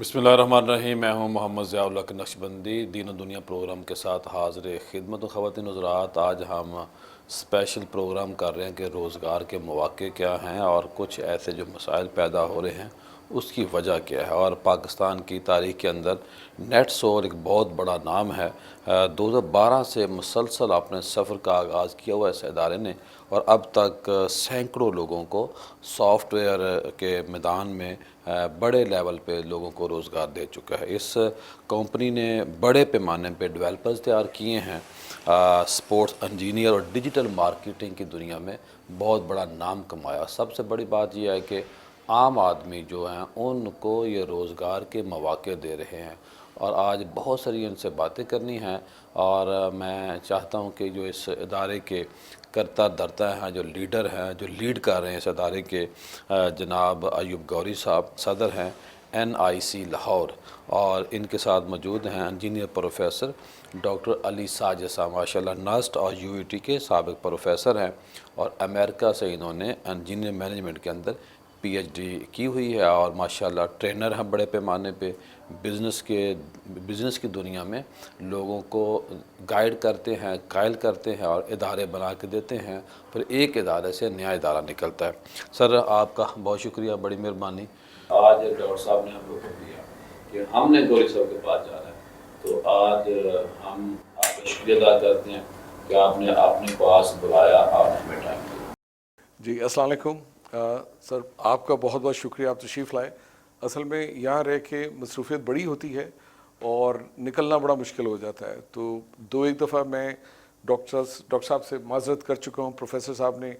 بسم اللہ الرحمن الرحیم. میں ہوں محمد ضیاء الحق نقشبندی. دین و دنیا پروگرام کے ساتھ حاضر خدمت و خواتین حضرات. آج ہم اسپیشل پروگرام کر رہے ہیں کہ روزگار کے مواقع کیا ہیں اور کچھ ایسے جو مسائل پیدا ہو رہے ہیں اس کی وجہ کیا ہے. اور پاکستان کی تاریخ کے اندر نیٹ سول ایک بہت بڑا نام ہے. 2012 سے مسلسل اپنے سفر کا آغاز کیا ہوا اس ادارے نے اور اب تک سینکڑوں لوگوں کو سافٹ ویئر کے میدان میں بڑے لیول پہ لوگوں کو روزگار دے چکا ہے. اس کمپنی نے بڑے پیمانے پہ ڈیولپرز تیار کیے ہیں. سپورٹس انجینئر اور ڈیجیٹل مارکیٹنگ کی دنیا میں بہت بڑا نام کمایا. سب سے بڑی بات یہ ہے کہ عام آدمی جو ہیں ان کو یہ روزگار کے مواقع دے رہے ہیں. اور آج بہت ساری ان سے باتیں کرنی ہیں اور میں چاہتا ہوں کہ جو اس ادارے کے کرتا دھرتا ہیں، جو لیڈر ہیں، جو لیڈ کر رہے ہیں اس ادارے کے، جناب ایوب گوری صاحب صدر ہیں NIC لاہور، اور ان کے ساتھ موجود ہیں انجینئر پروفیسر ڈاکٹر علی ساجد صاحب. ماشاءاللہ نسٹ اور UET کے سابق پروفیسر ہیں اور امریکہ سے انہوں نے انجینئر مینجمنٹ کے اندر PhD کی ہوئی ہے اور ماشاءاللہ ٹرینر ہیں بڑے پیمانے پہ. بزنس کی دنیا میں لوگوں کو گائیڈ کرتے ہیں، قائل کرتے ہیں اور ادارے بنا کے دیتے ہیں. پھر ایک ادارے سے نیا ادارہ نکلتا ہے. سر آپ کا بہت شکریہ، بڑی مہربانی. آج ڈاکٹر صاحب نے ہم کو کہہ دیا کہ ہم نے گوری صاحب کے پاس جانا ہے، تو آج ہم آپ کا شکریہ ادا کرتے ہیں کہ آپ نے اپنے پاس بلایا، آپ نے ہمیں ٹائم دیا. جی السلام علیکم. سر آپ کا بہت بہت شکریہ، آپ تشریف لائے. اصل میں یہاں رہ کے مصروفیت بڑی ہوتی ہے اور نکلنا بڑا مشکل ہو جاتا ہے. تو ایک دفعہ میں ڈاکٹر صاحب سے معذرت کر چکا ہوں. پروفیسر صاحب نے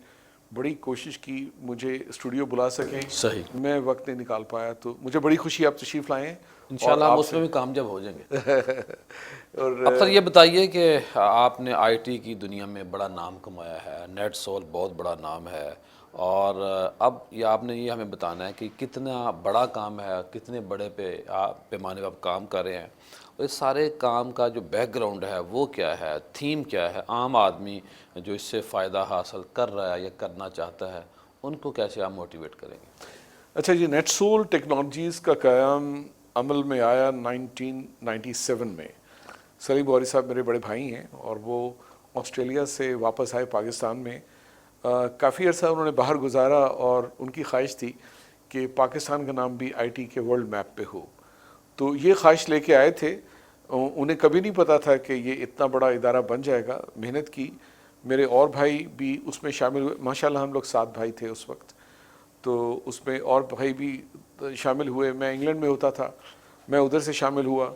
بڑی کوشش کی مجھے اسٹوڈیو بلا سکیں، صحیح، میں وقت نہیں نکال پایا. تو مجھے بڑی خوشی آپ تشریف لائے ہیں. انشاءاللہ ہم اس میں بھی کامیاب ہو جائیں گے. اور اب سر یہ بتائیے کہ آپ نے IT کی دنیا میں بڑا نام کمایا ہے، نیٹ سول بہت بڑا نام ہے، اور اب یہ آپ نے یہ ہمیں بتانا ہے کہ کتنا بڑا کام ہے، کتنے بڑے پیمانے پہ آپ کام کر رہے ہیں، اور اس سارے کام کا جو بیک گراؤنڈ ہے وہ کیا ہے، تھیم کیا ہے. عام آدمی جو اس سے فائدہ حاصل کر رہا ہے یا کرنا چاہتا ہے ان کو کیسے آپ موٹیویٹ کریں گے؟ اچھا جی، نیٹ سول ٹیکنالوجیز کا قیام عمل میں آیا 1997 میں. سلیم گوری صاحب میرے بڑے بھائی ہیں اور وہ آسٹریلیا سے واپس آئے پاکستان میں. کافی عرصہ انہوں نے باہر گزارا اور ان کی خواہش تھی کہ پاکستان کا نام بھی IT کے ورلڈ میپ پہ ہو. تو یہ خواہش لے کے آئے تھے. انہیں کبھی نہیں پتا تھا کہ یہ اتنا بڑا ادارہ بن جائے گا. محنت کی. میرے اور بھائی بھی اس میں شامل ہوئے. ماشاءاللہ ہم لوگ 7 بھائی تھے اس وقت. تو اس میں اور بھائی بھی شامل ہوئے. میں انگلینڈ میں ہوتا تھا، میں ادھر سے شامل ہوا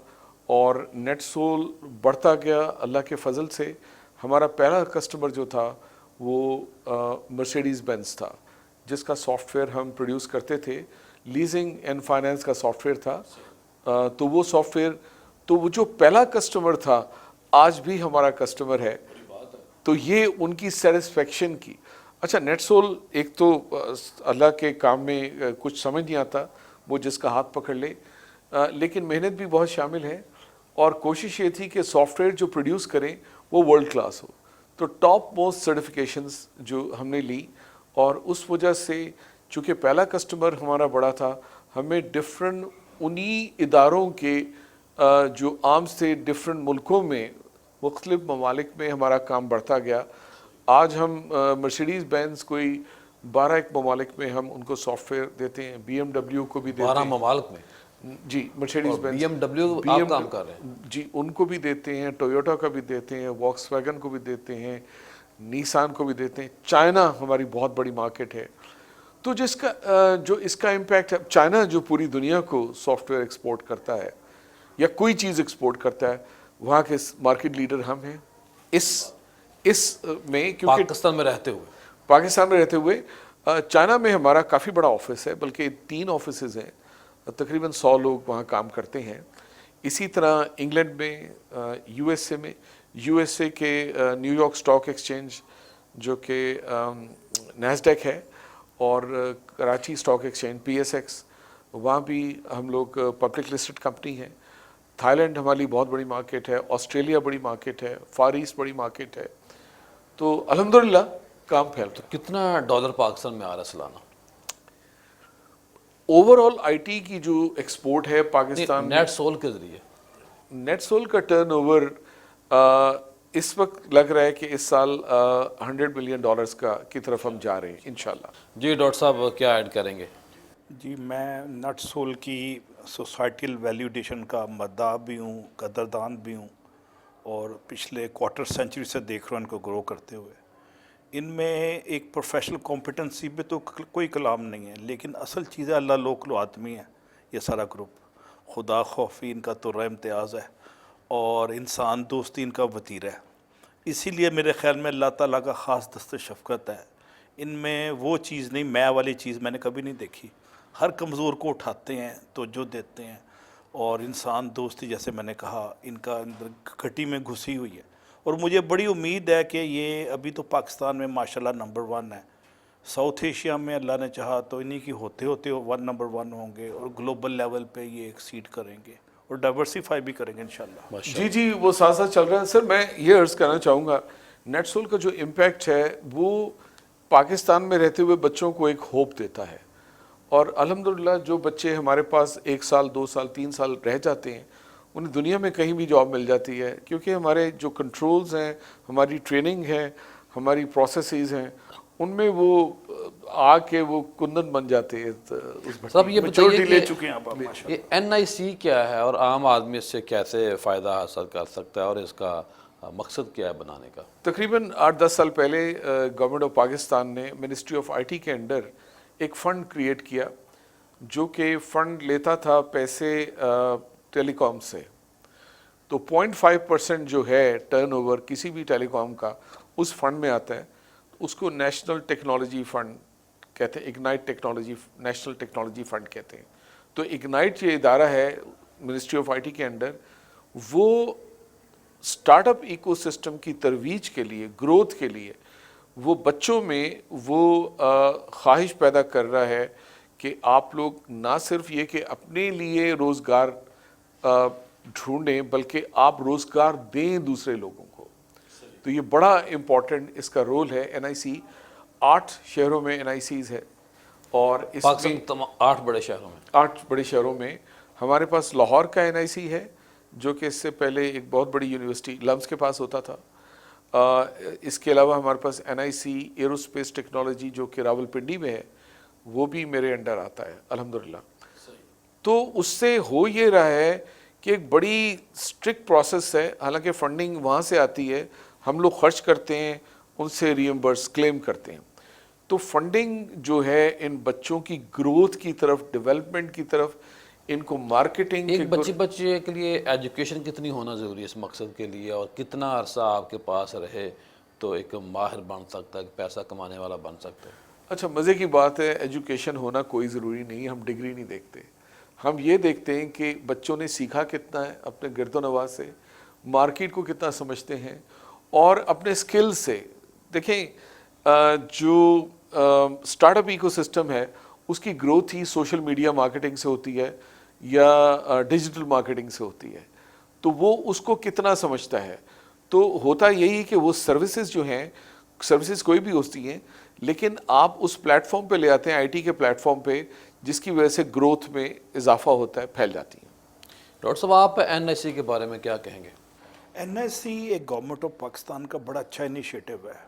اور نیٹ سول بڑھتا گیا اللہ کے فضل سے. ہمارا پہلا کسٹمر جو تھا وہ مرسیڈیز بینز تھا، جس کا سافٹ ویئر ہم پروڈیوس کرتے تھے. لیزنگ اینڈ فائنینس کا سافٹ ویئر تھا. تو وہ سافٹ ویئر، تو وہ جو پہلا کسٹمر تھا آج بھی ہمارا کسٹمر ہے. تو یہ ان کی سیٹسفیکشن کی. اچھا، نیٹ سول ایک تو اللہ کے کام میں کچھ سمجھ نہیں آتا، وہ جس کا ہاتھ پکڑ لے، لیکن محنت بھی بہت شامل ہے. اور کوشش یہ تھی کہ سافٹ ویئر جو پروڈیوس کریں وہ ورلڈ کلاس ہو. تو ٹاپ موسٹ سرٹیفکیشنز جو ہم نے لی، اور اس وجہ سے چونکہ پہلا کسٹمر ہمارا بڑا تھا، ہمیں ڈفرنٹ انہی اداروں کے جو آرمز تھے ڈفرنٹ ملکوں میں، مختلف ممالک میں ہمارا کام بڑھتا گیا. آج ہم مرسیڈیز بینز کوئی 12 ایک ممالک میں ہم ان کو سافٹ ویئر دیتے ہیں. BMW کو بھی دیتے 12 ہیں. ممالک میں؟ جی، مرسیڈیز بینز، BMW آپ کام کر رہے ہیں؟ جی ان کو بھی دیتے ہیں. ٹویوٹا کا بھی دیتے ہیں، واکس ویگن کو بھی دیتے ہیں، نیسان کو بھی دیتے ہیں. چائنا ہماری بہت بڑی مارکیٹ ہے. تو جو اس کا امپیکٹ ہے، چائنا جو پوری دنیا کو سافٹ ویئر ایکسپورٹ کرتا ہے یا کوئی چیز ایکسپورٹ کرتا ہے، وہاں کے مارکیٹ لیڈر ہم ہیں. اس میں کیونکہ پاکستان میں رہتے ہوئے چائنا میں ہمارا کافی بڑا آفس ہے، بلکہ 3 آفسز ہیں. تقریباً 100 لوگ وہاں کام کرتے ہیں. اسی طرح انگلینڈ میں، USA میں، USA کے نیو یارک سٹاک ایکسچینج جو کہ نیسڈیک ہے، اور کراچی سٹاک ایکسچینج PSX، وہاں بھی ہم لوگ پبلک لسٹڈ کمپنی ہیں. تھائی لینڈ ہماری بہت بڑی مارکیٹ ہے. آسٹریلیا بڑی مارکیٹ ہے. فار ایسٹ بڑی مارکیٹ ہے. تو الحمدللہ کام پھیلتا. تو کتنا ڈالر پاکستان میں آ رہا ہے سالانہ؟ اوور آل آئی ٹی کی جو ایکسپورٹ ہے پاکستان میں، نیٹ سول کے ذریعے نیٹ سول کا ٹرن اوور اس وقت لگ رہا ہے کہ اس سال $100 بلین کی طرف ہم جا رہے ہیں انشاءاللہ۔ جی ڈاکٹر صاحب کیا ایڈ کریں گے؟ جی میں نٹ سول کی سوسائٹل ویلیوڈیشن کا مداح بھی ہوں، قدردان بھی ہوں، اور پچھلے کوارٹر سینچری سے دیکھ رہا ہوں ان کو گرو کرتے ہوئے۔ ان میں ایک پروفیشنل کمپیٹنسی پہ تو کوئی کلام نہیں ہے، لیکن اصل چیز ہے اللہ لوک لو آدمی ہے۔ یہ سارا گروپ خدا خوفی ان کا تو امتیاز ہے، اور انسان دوستی ان کا وتیرہ ہے۔ اسی لیے میرے خیال میں اللہ تعالیٰ کا خاص دست شفقت ہے ان میں۔ وہ چیز نہیں، میں والی چیز میں نے کبھی نہیں دیکھی۔ ہر کمزور کو اٹھاتے ہیں، توجہ دیتے ہیں، اور انسان دوستی جیسے میں نے کہا ان کا اندر گھٹی میں گھسی ہوئی ہے۔ اور مجھے بڑی امید ہے کہ یہ ابھی تو پاکستان میں ماشاءاللہ نمبر 1 ہے، ساؤتھ ایشیا میں اللہ نے چاہا تو انہی کی ہوتے ہوتے نمبر 1 ہوں گے، اور گلوبل لیول پہ یہ ایکسیڈ کریں گے اور ڈائیورسیفائی بھی کریں گے انشاءاللہ۔ جی جی وہ ساتھ ساتھ چل رہا ہے۔ سر میں یہ عرض کرنا چاہوں گا، نیٹ سول کا جو امپیکٹ ہے وہ پاکستان میں رہتے ہوئے بچوں کو ایک ہوپ دیتا ہے، اور الحمدللہ جو بچے ہمارے پاس 1 سال 2 سال 3 سال رہ جاتے ہیں انہیں دنیا میں کہیں بھی جاب مل جاتی ہے، کیونکہ ہمارے جو کنٹرولز ہیں، ہماری ٹریننگ ہے، ہماری پروسیسز ہیں، ان میں وہ آ کے وہ کندن بن جاتے ہیں۔ اس صاحب یہ میچورٹی بتائیے لے کہ چکے ہیں آپ ماشاءاللہ۔ یہ NIC کیا ہے، اور عام آدمی اس سے کیسے فائدہ حاصل کر سکتا ہے، اور اس کا مقصد کیا ہے بنانے کا؟ تقریباً 8-10 سال پہلے گورنمنٹ آف پاکستان نے منسٹری آف IT کے انڈر ایک فنڈ کریٹ کیا، جو کہ فنڈ لیتا تھا پیسے ٹیلی کام سے۔ تو 0.5% جو ہے ٹرن اوور کسی بھی ٹیلی کام کا اس فنڈ میں آتا ہے، اس کو نیشنل ٹیکنالوجی فنڈ کہتے ہیں، ignite technology, national technology fund کہتے ہیں۔ تو اگنائٹ یہ ادارہ ہے منسٹری آف IT کے انڈر، وہ سٹارٹ اپ ایکو سسٹم کی ترویج کے لیے، گروتھ کے لیے، وہ بچوں میں وہ خواہش پیدا کر رہا ہے کہ آپ لوگ نہ صرف یہ کہ اپنے لیے روزگار ڈھونڈیں، بلکہ آپ روزگار دیں دوسرے لوگوں کو۔ تو یہ بڑا امپورٹنٹ اس کا رول ہے۔ NIC 8 شہروں میں NICs ہے، اور اس میں پاکستان 8 بڑے شہروں میں 8 بڑے شہروں میں ہمارے پاس لاہور کا NIC ہے، جو کہ اس سے پہلے ایک بہت بڑی یونیورسٹی لمس کے پاس ہوتا تھا۔ اس کے علاوہ ہمارے پاس NIC ایروسپیس ٹیکنالوجی جو کہ راولپنڈی میں ہے، وہ بھی میرے انڈر آتا ہے الحمدللہ۔ تو اس سے ہو یہ رہا ہے کہ ایک بڑی سٹرکٹ پروسیس ہے، حالانکہ فنڈنگ وہاں سے آتی ہے، ہم لوگ خرچ کرتے ہیں، ان سے ریمبرس کلیم کرتے ہیں۔ تو فنڈنگ جو ہے ان بچوں کی گروتھ کی طرف، ڈیولپمنٹ کی طرف، ان کو مارکیٹنگ ایک بچے کے لیے ایجوکیشن کتنی ہونا ضروری ہے اس مقصد کے لیے، اور کتنا عرصہ آپ کے پاس رہے تو ایک ماہر بن سکتا ہے، ایک پیسہ کمانے والا بن سکتا ہے؟ اچھا مزے کی بات ہے، ایجوکیشن ہونا کوئی ضروری نہیں، ہم ڈگری نہیں دیکھتے، ہم یہ دیکھتے ہیں کہ بچوں نے سیکھا کتنا ہے اپنے گرد و نواح سے، مارکیٹ کو کتنا سمجھتے ہیں، اور اپنے سکل سے۔ دیکھیں جو سٹارٹ اپ ایکو سسٹم ہے اس کی گروتھ ہی سوشل میڈیا مارکیٹنگ سے ہوتی ہے یا ڈیجیٹل مارکیٹنگ سے ہوتی ہے، تو وہ اس کو کتنا سمجھتا ہے۔ تو ہوتا یہی کہ وہ سروسز جو ہیں، سروسز کوئی بھی ہوتی ہیں، لیکن آپ اس پلیٹ فارم پہ لے آتے ہیں، IT کے پلیٹ فارم پہ، جس کی وجہ سے گروتھ میں اضافہ ہوتا ہے، پھیل جاتی ہیں۔ ڈاکٹر صاحب آپ NIC کے بارے میں کیا کہیں گے؟ NIC ایک گورنمنٹ آف پاکستان کا بڑا اچھا انیشیٹو ہے۔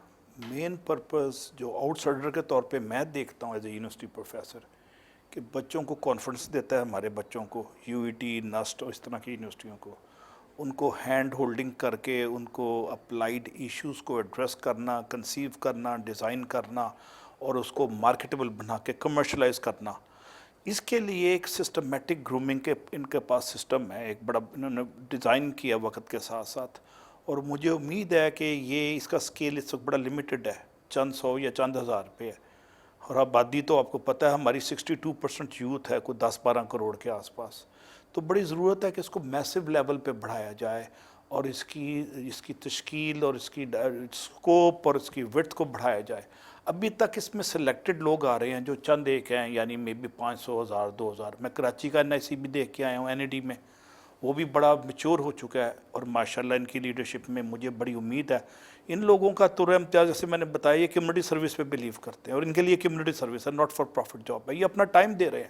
مین پرپز جو آؤٹ سائڈر کے طور پہ میں دیکھتا ہوں ایز اے یونیورسٹی پروفیسر، کہ بچوں کو کانفیڈنس دیتا ہے، ہمارے بچوں کو UET NUST اور اس طرح کی یونیورسٹیوں کو، ان کو ہینڈ ہولڈنگ کر کے ان کو اپلائیڈ ایشوز کو ایڈریس کرنا، کنسیو کرنا، ڈیزائن کرنا، اور اس کو مارکیٹیبل بنا کے کمرشلائز کرنا۔ اس کے لیے ایک سسٹمیٹک گرومنگ کے ان کے پاس سسٹم ہے، ایک بڑا انہوں نے ڈیزائن کیا وقت کے ساتھ ساتھ، اور مجھے امید ہے کہ یہ اس کا سکیل اس وقت بڑا لمیٹڈ ہے، چند 100 یا چند ہزار پہ ہے، اور آبادی تو آپ کو پتہ ہے ہماری 62% یوتھ ہے، کوئی 10-12 کروڑ کے آس پاس۔ تو بڑی ضرورت ہے کہ اس کو میسو لیول پہ بڑھایا جائے، اور اس کی تشکیل اور اس کی اسکوپ اور اس کی وڈتھ کو بڑھایا جائے۔ ابھی تک اس میں سلیکٹڈ لوگ آ رہے ہیں جو چند ایک ہیں، یعنی مے بی 500 1000 2000۔ میں کراچی کا NIC بھی دیکھ کے آیا ہوں، NAD میں، وہ بھی بڑا میچور ہو چکا ہے، اور ماشاءاللہ ان کی لیڈرشپ میں مجھے بڑی امید ہے۔ ان لوگوں کا امتیاز جیسے میں نے بتایا، یہ کمیونٹی سروس پہ بلیو کرتے ہیں، اور ان کے لیے کمیونٹی سروس ہے، ناٹ فار پروفٹ جاب ہے، یہ اپنا ٹائم دے رہے ہیں۔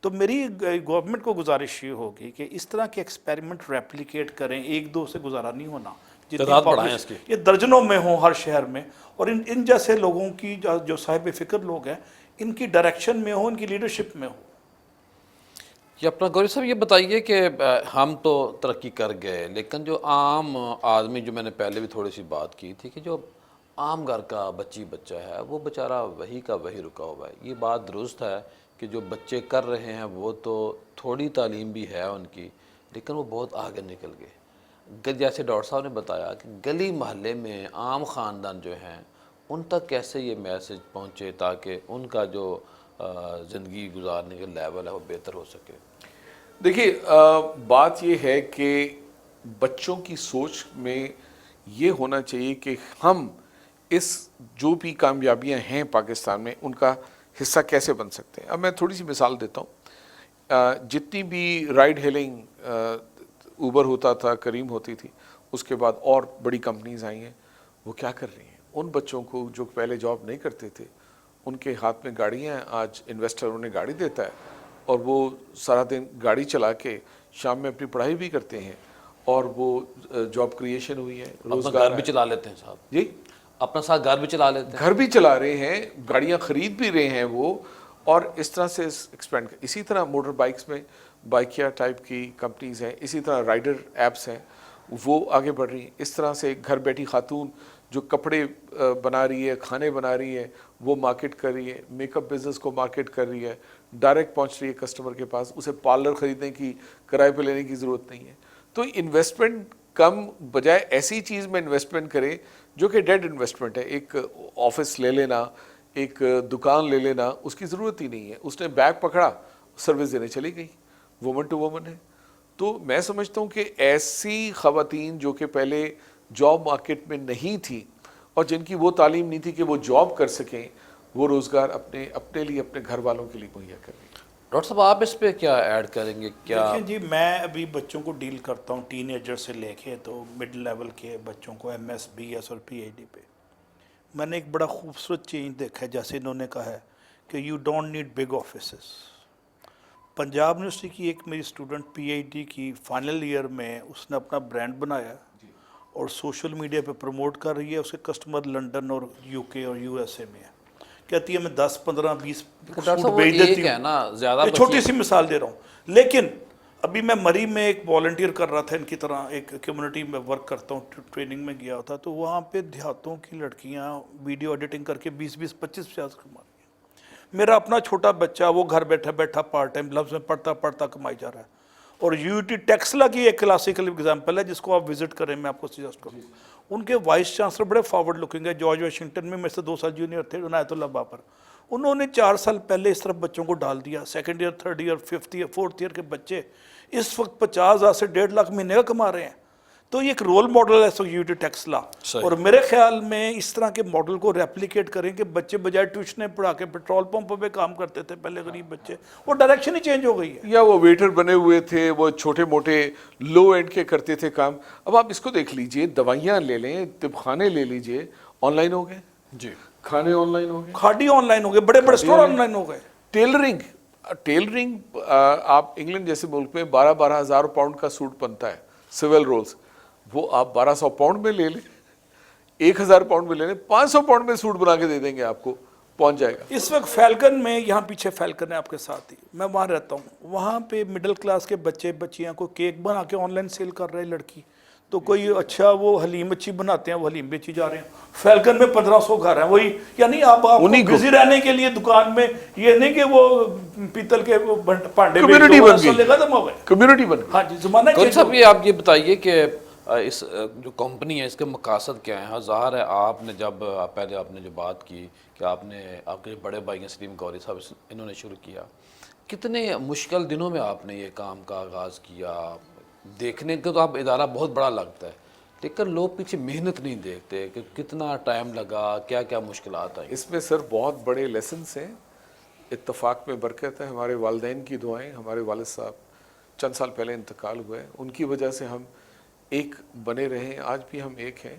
تو میری گورنمنٹ کو گزارش یہ ہوگی کہ اس طرح کے ایکسپیریمنٹ ریپلیکیٹ کریں, ایک دو سے گزارا نہیں ہونا, تعداد بڑھائیں اس کی. یہ درجنوں میں ہوں ہر شہر میں, اور ان جیسے لوگوں کی جو صاحب فکر لوگ ہیں ان کی ڈائریکشن میں ہوں, ان کی لیڈرشپ میں ہوں. یہ اپنا گوری صاحب یہ بتائیے کہ ہم تو ترقی کر گئے, لیکن جو عام آدمی, جو میں نے پہلے بھی تھوڑی سی بات کی تھی کہ جو عام گھر کا بچہ ہے وہ بیچارہ وہی کا وہی رکا ہوا ہے. یہ بات درست ہے کہ جو بچے کر رہے ہیں وہ تو تھوڑی تعلیم بھی ہے ان کی, لیکن وہ بہت آگے نکل گئے. جیسے ڈاکٹر صاحب نے بتایا کہ گلی محلے میں عام خاندان جو ہیں ان تک کیسے یہ میسج پہنچے تاکہ ان کا جو زندگی گزارنے کا لیول ہے وہ بہتر ہو سکے. دیکھیے بات یہ ہے کہ بچوں کی سوچ میں یہ ہونا چاہیے کہ ہم اس جو بھی کامیابیاں ہیں پاکستان میں ان کا حصہ کیسے بن سکتے ہیں. اب میں تھوڑی سی مثال دیتا ہوں. جتنی بھی رائڈ ہیلنگ اوبر ہوتا تھا, کریم ہوتی تھی, اس کے بعد اور بڑی کمپنیز آئی ہیں, وہ کیا کر رہی ہیں, ان بچوں کو جو پہلے جاب نہیں کرتے تھے ان کے ہاتھ میں گاڑیاں ہیں, آج انویسٹر انہیں گاڑی دیتا ہے اور وہ سارا دن گاڑی چلا کے شام میں اپنی پڑھائی بھی کرتے ہیں, اور وہ جاب کریشن ہوئی ہے, روزگار بھی چلا لیتے ہیں صاحب. جی, اپنا ساتھ گھر بھی چلا لیتے ہیں, گھر بھی چلا رہے ہیں, گاڑیاں خرید بھی رہے ہیں وہ, اور اس طرح سے ایکسپینڈ. اسی طرح موٹر بائکس میں بائکیا ٹائپ کی کمپنیز ہیں, اسی طرح رائڈر ایپس ہیں, وہ آگے بڑھ رہی ہیں. اس طرح سے گھر بیٹھی خاتون جو کپڑے بنا رہی ہے, کھانے بنا رہی ہے, وہ مارکیٹ کر رہی ہے, میک اپ بزنس کو مارکیٹ کر رہی ہے, ڈائریکٹ پہنچ رہی ہے کسٹمر کے پاس, اسے پارلر خریدنے کی, کرائے پہ لینے کی ضرورت نہیں ہے. تو انویسٹمنٹ کم بجائے ایسی چیز میں انویسٹمنٹ کرے جو کہ ڈیڈ انویسٹمنٹ ہے. ایک آفس لے لینا, ایک دکان لے لینا, اس کی ضرورت ہی نہیں ہے. اس نے بیگ پکڑا, سروس دینے چلی گئی, وومن ٹو وومن ہے. تو میں سمجھتا ہوں کہ ایسی خواتین جو کہ پہلے جاب مارکیٹ میں نہیں تھی اور جن کی وہ تعلیم نہیں تھی کہ وہ جاب کر سکیں, وہ روزگار اپنے لیے, اپنے گھر والوں کے لیے مہیا کر رہی ہیں. ڈاکٹر صاحب آپ اس پہ کیا ایڈ کریں گے؟ کیا دیکھیں جی, میں ابھی بچوں کو ڈیل کرتا ہوں ٹین ایجر سے لے کے تو مڈ لیول کے بچوں کو, ایم ایس, بی ایس اور پی ایچ ڈی پہ. میں نے ایک بڑا خوبصورت چینج دیکھا ہے, جیسے انہوں نے کہا ہے کہ you don't need big offices. Punjab university کی ایک میری اسٹوڈنٹ پی ایچ ڈی کی فائنل ایئر میں, اس نے اپنا برانڈ بنایا اور سوشل میڈیا پہ پروموٹ کر رہی ہے. اس کے کسٹمر لنڈن اور یو کے اور یو ایس اے میں ہیں. کہتی ہے میں 10, 15, 20 سوٹ بھیج دیتی ہوں. یہ چھوٹی سی مثال دے رہا ہوں, لیکن ابھی میں مری میں ایک والنٹیئر کر رہا تھا, ان کی طرح ایک کمیونٹی میں ورک کرتا ہوں, ٹریننگ میں گیا تھا, تو وہاں پہ دیہاتوں کی لڑکیاں ویڈیو ایڈیٹنگ کر کے 20, 25, 50 کما رہی ہیں. میرا اپنا چھوٹا بچہ وہ گھر بیٹھا پارٹ ٹائم لفظ میں پڑھتا کمائی جا رہا ہے. اور یو ٹی ٹیکسلا کی ایک کلاسیکل اگزامپل ہے جس کو آپ وزٹ کریں, میں آپ کو سجیسٹ کروں. ان کے وائس چانسلر بڑے فارورڈ لکنگ ہے, جارج واشنگٹن میں میرے سے 2 سال جونیئر تھے, عنایت اللہ بابر. انہوں نے 4 سال پہلے اس طرف بچوں کو ڈال دیا. 2nd year, 3rd year, 5th year, 4th year کے بچے اس وقت 50,000 سے 1.5 لاکھ مہینے کا کما رہے ہیں. تو یہ ایک رول ماڈل ہے یو ٹی ٹیکسلا. اور میرے خیال میں اس طرح کے ماڈل کو ریپلیکیٹ کریں کہ بچے بجائے ٹیوشنیں پڑھا کے پیٹرول پمپوں پہ کام کرتے تھے پہلے غریب بچے, وہ ڈائریکشن ہی چینج ہو گئی ہے. یا وہ ویٹر بنے ہوئے تھے, وہ چھوٹے موٹے لو اینڈ کے کرتے تھے کام. اب آپ اس کو دیکھ لیجئے, دوائیاں لے لیں, طب خانے لے لیجئے, آن لائن ہو گئے جی, کھانے آن لائن ہو گئے, کھاڑی آن لائن ہو گئے, بڑے بڑے سٹور آن لائن ہو گئے. ٹیلرنگ آپ انگلینڈ جیسے ملک میں 12,000 ہزار پاؤنڈ کا سوٹ بنتا ہے, سول رولز, وہ آپ 1200 پاؤنڈ میں لے لیں, 1000 پاؤنڈ میں لے لیں, 500 پاؤنڈ میں سوٹ بنا کے دے دیں گے آپ کو, پہنچ جائے گا. اس وقت فیلکن میں, یہاں پیچھے فیلکن ہے آپ کے ساتھ ہی, میں وہاں رہتا ہوں, وہاں پہ مڈل کلاس کے بچے بچیاں کو کیک بنا کے آن لائن سیل کر رہے ہیں لڑکی. تو کوئی اچھا وہ حلیم اچھی بناتے ہیں, وہ حلیم بیچی جا رہے ہیں. فیلکن میں 1500 گھر ہیں, وہی یعنی آپ بزی رہنے کے لیے دکان میں, یہ نہیں کہ وہ پیتل کے پانڈے کمیونٹی بن گئی, کمیونٹی بن گئی. ہاں جی, زمانہ کون صاحب یہ آپ یہ بتائیے کہ اس جو کمپنی ہے اس کے مقاصد کیا ہیں؟ ظاہر ہے آپ نے جب پہلے آپ نے جو بات کی کہ آپ کے بڑے بھائی ہیں سلیم گوری صاحب, انہوں نے شروع کیا, کتنے مشکل دنوں میں آپ نے یہ کام کا آغاز کیا؟ دیکھنے کو تو آپ ادارہ بہت بڑا لگتا ہے, لیکن لوگ پیچھے محنت نہیں دیکھتے کہ کتنا ٹائم لگا, کیا کیا مشکلات آئیں. اس میں سر بہت بڑے لیسنس ہیں. اتفاق میں برکت ہے, ہمارے والدین کی دعائیں. ہمارے والد صاحب چند سال پہلے انتقال ہوئے, ان کی وجہ سے ہم ایک بنے رہے ہیں, آج بھی ہم ایک ہیں.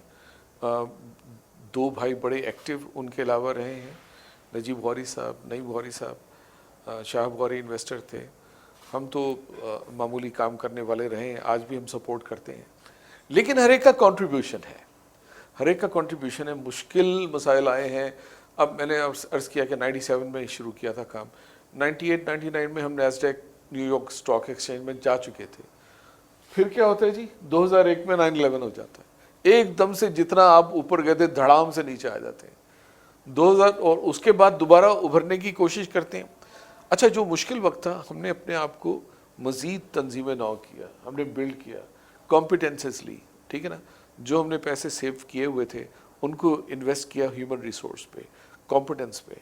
2 بھائی بڑے ایکٹیو ان کے علاوہ رہے ہیں, نجیب غوری صاحب, نعیم غوری صاحب, شاہب غوری انویسٹر تھے. ہم تو معمولی کام کرنے والے رہے ہیں, آج بھی ہم سپورٹ کرتے ہیں, لیکن ہر ایک کا کنٹریبیوشن ہے, ہر ایک کا کنٹریبیوشن ہے. مشکل مسائل آئے ہیں. اب میں نے عرض کیا کہ 97 میں شروع کیا تھا کام, 98 99 میں ہم نیسڈیک نیو یارک اسٹاک ایکسچینج میں جا چکے تھے. پھر کیا ہوتا ہے جی, 2001 میں 9/11 ہو جاتا ہے, ایک دم سے جتنا آپ اوپر گئے تھے دھڑام سے نیچے آ جاتے ہیں. 2000 اور اس کے بعد دوبارہ ابھرنے کی کوشش کرتے ہیں. اچھا, جو مشکل وقت تھا ہم نے اپنے آپ کو مزید تنظیم نو کیا, ہم نے بلڈ کیا, کمپیٹنسز لی, ٹھیک ہے نا. جو ہم نے پیسے سیو کیے ہوئے تھے ان کو انویسٹ کیا ہیومن ریسورس پہ, کمپیٹنس پہ.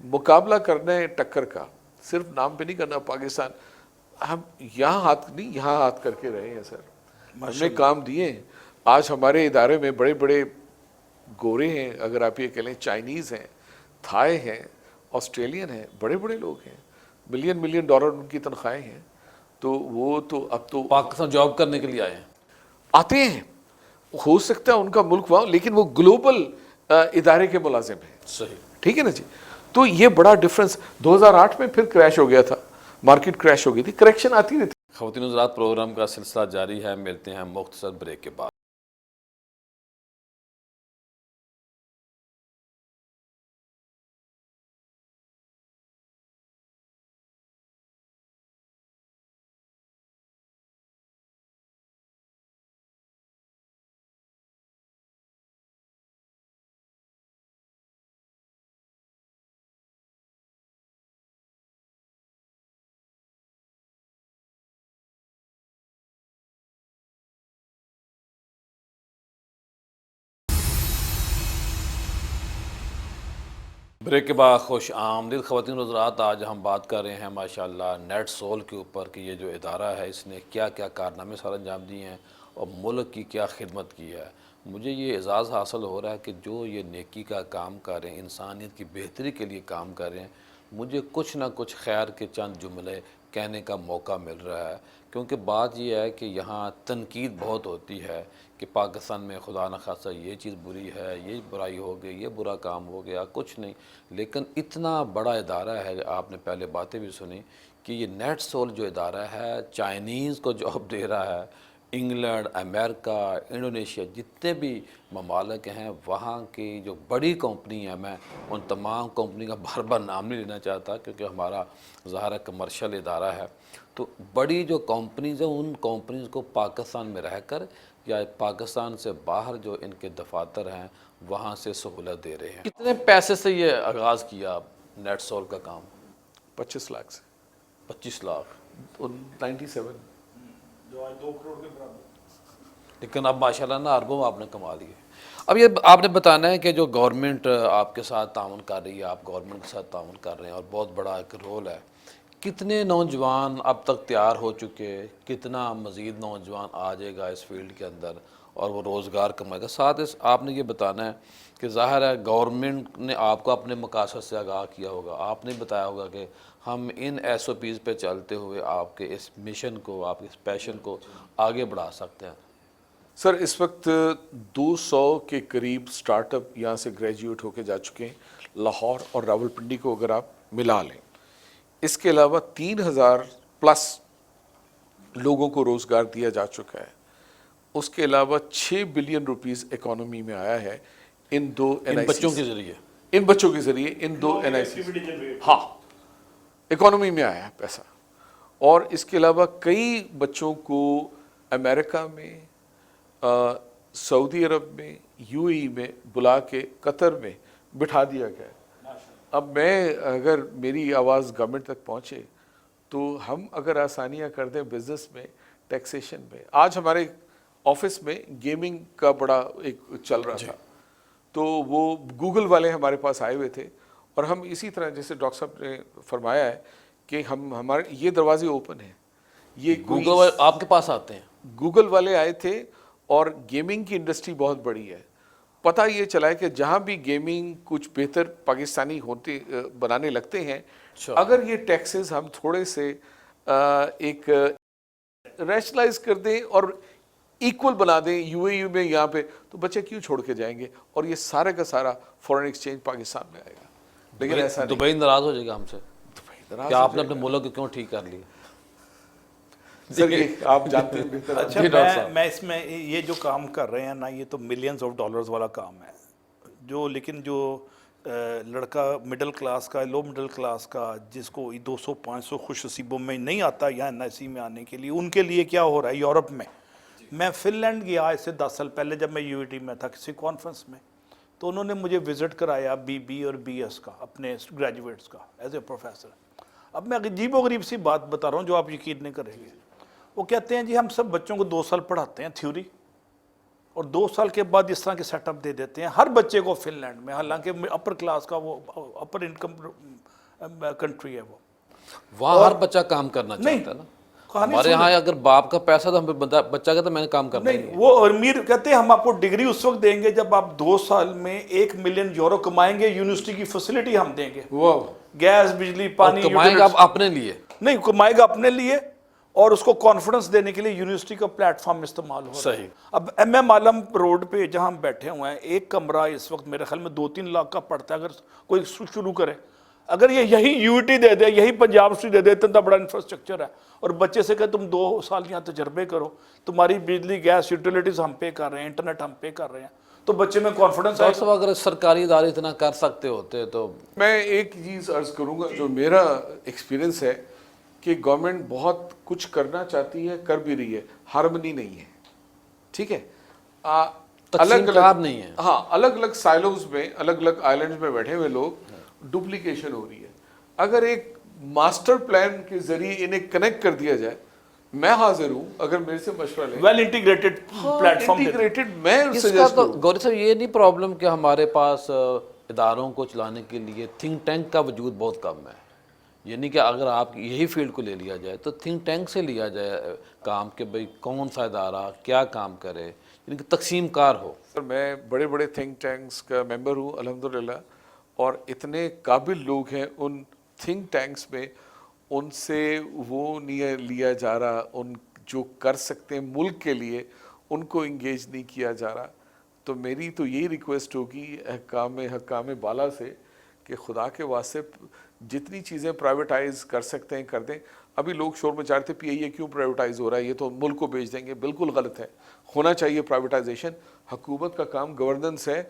مقابلہ کرنا ہے ٹکر کا, صرف نام پہ نہیں کرنا. پاکستان ہم یہاں ہاتھ نہیں, یہاں ہاتھ کر کے رہے ہیں سر, ہم نے کام دیے ہیں. آج ہمارے ادارے میں بڑے بڑے گورے ہیں, اگر آپ یہ کہہ لیں, چائنیز ہیں, تھائے ہیں, آسٹریلین ہیں, بڑے بڑے لوگ ہیں, ملین ڈالر ان کی تنخواہیں ہیں. تو وہ تو اب تو پاکستان جاب کرنے کے لیے آئے ہیں, آتے ہیں, ہو سکتا ہے ان کا ملک وہاں, لیکن وہ گلوبل ادارے کے ملازم ہیں. صحیح, ٹھیک ہے نا جی. تو یہ بڑا ڈفرنس. 2008 میں پھر کریش ہو گیا تھا, مارکیٹ کریش ہو گئی تھی, کریکشن آتی رہتی. خواتین حضرات پروگرام کا سلسلہ جاری ہے, ملتے ہیں مختصر بریک کے بعد. بریک کے بعد خوش آمدید خواتین حضرات. آج ہم بات کر رہے ہیں ماشاءاللہ نیٹ سول کے اوپر کہ یہ جو ادارہ ہے اس نے کیا کیا کارنامے سر انجام دیے ہیں اور ملک کی کیا خدمت کی ہے. مجھے یہ اعزاز حاصل ہو رہا ہے کہ جو یہ نیکی کا کام کر رہے ہیں, انسانیت کی بہتری کے لیے کام کر رہے ہیں, مجھے کچھ نہ کچھ خیر کے چند جملے کہنے کا موقع مل رہا ہے. کیونکہ بات یہ ہے کہ یہاں تنقید بہت ہوتی ہے کہ پاکستان میں خدا نخواستہ یہ چیز بری ہے, یہ برائی ہو گئی, یہ برا کام ہو گیا, کچھ نہیں. لیکن اتنا بڑا ادارہ ہے, آپ نے پہلے باتیں بھی سنی کہ یہ نیٹ سول جو ادارہ ہے چائنیز کو جاب دے رہا ہے. انگلینڈ, امریکہ, انڈونیشیا, جتنے بھی ممالک ہیں وہاں کی جو بڑی کمپنی ہیں, میں ان تمام کمپنی کا بار بار نام نہیں لینا چاہتا کیونکہ ہمارا ظاہر کمرشل ادارہ ہے. تو بڑی جو کمپنیز ہیں ان کمپنیز کو پاکستان میں رہ کر یا پاکستان سے باہر جو ان کے دفاتر ہیں وہاں سے سہولت دے رہے ہیں. کتنے پیسے سے یہ آغاز کیا آپ نیٹ سول کا کام؟ 25 لاکھ سے. 25 لاکھ 97, جو آج 2 کروڑ کے برابر. لیکن اب ماشاءاللہ نا اربوں آپ نے کما لیے. اب یہ آپ نے بتانا ہے کہ جو گورنمنٹ آپ کے ساتھ تعاون کر رہی ہے, آپ گورنمنٹ کے ساتھ تعاون کر رہے ہیں اور بہت بڑا ایک رول ہے. کتنے نوجوان اب تک تیار ہو چکے, کتنا مزید نوجوان آ جائے گا اس فیلڈ کے اندر اور وہ روزگار کمائے گا؟ ساتھ آپ نے یہ بتانا ہے کہ ظاہر ہے گورنمنٹ نے آپ کو اپنے مقاصد سے آگاہ کیا ہوگا, آپ نے بتایا ہوگا کہ ہم ان ایس او پیز پہ چلتے ہوئے آپ کے اس مشن کو, آپ کے اس پیشن کو آگے بڑھا سکتے ہیں. سر اس وقت 200 کے قریب سٹارٹ اپ یہاں سے گریجویٹ ہو کے جا چکے ہیں, لاہور اور راولپنڈی کو اگر آپ ملا لیں. اس کے علاوہ 3000 پلس لوگوں کو روزگار دیا جا چکا ہے. اس کے علاوہ 6 بلین روپیز اکانومی میں آیا ہے ان دو بچوں کے ذریعے, ان بچوں کے ذریعے, ان دو NIC. ہاں, اکانومی میں آیا ہے پیسہ. اور اس کے علاوہ کئی بچوں کو امریکہ میں, سعودی عرب میں, UAE میں بلا کے قطر میں بٹھا دیا گیا. اب میں اگر میری آواز گورنمنٹ تک پہنچے تو ہم اگر آسانیاں کر دیں بزنس میں, ٹیکسیشن میں. آج ہمارے آفس میں گیمنگ کا بڑا ایک چل رہا تھا, تو وہ گوگل والے ہمارے پاس آئے ہوئے تھے اور ہم اسی طرح جیسے ڈاکٹر صاحب نے فرمایا ہے کہ ہمارے یہ دروازے اوپن ہیں. یہ گوگل آپ کے پاس آتے ہیں؟ گوگل والے آئے تھے اور گیمنگ کی انڈسٹری بہت بڑی ہے. پتہ یہ چلا ہے کہ جہاں بھی گیمنگ کچھ بہتر پاکستانی ہوتے بنانے لگتے ہیں, اگر یہ ٹیکسز ہم تھوڑے سے ایک ریشنلائز کر دیں اور ایکول بنا دیں UAE میں یہاں پہ, تو بچے کیوں چھوڑ کے جائیں گے, اور یہ سارا کا سارا فورن ایکسچینج پاکستان میں آئے گا. لیکن ایسا دبئی ناراض ہو جائے گا ہم سے. کیا آپ نے اپنے ملک کو کیوں ٹھیک کر لیا؟ سر یہ آپ جانتے ہیں بہتر. اچھا میں اس میں یہ جو کام کر رہے ہیں نا یہ تو ملینز آف ڈالرز والا کام ہے جو لیکن جو لڑکا مڈل کلاس کا لو مڈل کلاس کا جس کو 200-500 خوش نصیبوں میں نہیں آتا یا NIC میں آنے کے لیے ان کے لیے کیا ہو رہا ہے یورپ میں فن لینڈ گیا آج سے 10 سال پہلے جب میں UET میں تھا کسی کانفرنس میں تو انہوں نے مجھے وزٹ کرایا BB اور BS کا اپنے گریجویٹس کا ایز اے پروفیسر. اب میں عجیب و غریب سی بات بتا رہا ہوں جو آپ یقین نہیں کریں گے. وہ کہتے ہیں جی ہم سب بچوں کو 2 سال پڑھاتے ہیں تھیوری اور 2 سال کے بعد اس طرح کے سیٹ اپ دے دیتے ہیں ہر بچے کو فن لینڈ میں حالانکہ اپر کلاس کا وہ اپر انکم کنٹری ہے وہ وہاں ہر بچہ کام کرنا چاہتا ہے نا. ہمارے یہاں اگر باپ کا پیسہ تو بچہ کہتا ہے میں نے کام کرنا نہیں. وہ امیر کہتے ہیں ہم آپ کو ڈگری اس وقت دیں گے جب آپ 2 سال میں 1 ملین یورو کمائیں گے یونیورسٹی کی فیسلٹی ہم دیں گے گیس بجلی پانی کمائے گا اپنے لیے نہیں کمائے گا اپنے لیے اور اس کو کانفیڈنس دینے کے لیے یونیورسٹی کا پلیٹ فارم استعمال ہو رہا ہے. اب MM عالم روڈ پہ جہاں ہم بیٹھے ہوئے ہیں ایک کمرہ اس وقت میرے خیال میں 2-3 لاکھ کا پڑتا ہے اگر کوئی شروع کرے. اگر یہ یہی UET دے دے یہی پنجاب یونیورسٹی دے دے اتنا بڑا انفراسٹرکچر ہے اور بچے سے کہ تم 2 سال یہاں تجربے کرو تمہاری بجلی گیس یوٹیلیٹیز ہم پے کر رہے ہیں انٹرنیٹ ہم پے کر رہے ہیں تو بچے میں کانفیڈنس ہے. اگر سرکاری ادارے اتنا کر سکتے ہوتے تو میں ایک چیز عرض کروں گا جو میرا ایکسپیرینس ہے کہ گورنمنٹ بہت کچھ کرنا چاہتی ہے کر بھی رہی ہے ہارمنی نہیں ہے. ٹھیک ہے الگ الگ نہیں ہے. ہاں الگ الگ سائلوز میں الگ الگ آئلینڈز میں بیٹھے ہوئے لوگ ڈپلیکیشن ہو رہی ہے. اگر ایک ماسٹر پلان کے ذریعے انہیں کنیکٹ کر دیا جائے میں حاضر ہوں اگر میرے سے مشورہ لیں well integrated platform integrated میں گوری صاحب یہ نہیں پرابلم کہ ہمارے پاس اداروں کو چلانے کے لیے تھنک ٹینک کا وجود بہت کم ہے. یعنی کہ اگر آپ یہی فیلڈ کو لے لیا جائے تو تھنک ٹینک سے لیا جائے کام کہ بھئی کون سا ادارہ کیا کام کرے یعنی کہ تقسیم کار ہو. سر میں بڑے بڑے تھنک ٹینکس کا ممبر ہوں الحمدللہ اور اتنے قابل لوگ ہیں ان تھنک ٹینکس میں ان سے وہ نہیں لیا جا رہا ان جو کر سکتے ہیں ملک کے لیے ان کو انگیج نہیں کیا جا رہا. تو میری تو یہی ریکویسٹ ہوگی حکام بالا سے کہ خدا کے واسطے جتنی چیزیں پرائیویٹائز کر سکتے ہیں کر دیں. ابھی لوگ شور مچا رہے تھے PIA کیوں پرائیویٹائز ہو رہا ہے یہ تو ملک کو بیچ دیں گے. بالکل غلط ہے. ہونا چاہیے پرائیویٹائزیشن. حکومت کا کام گورننس ہے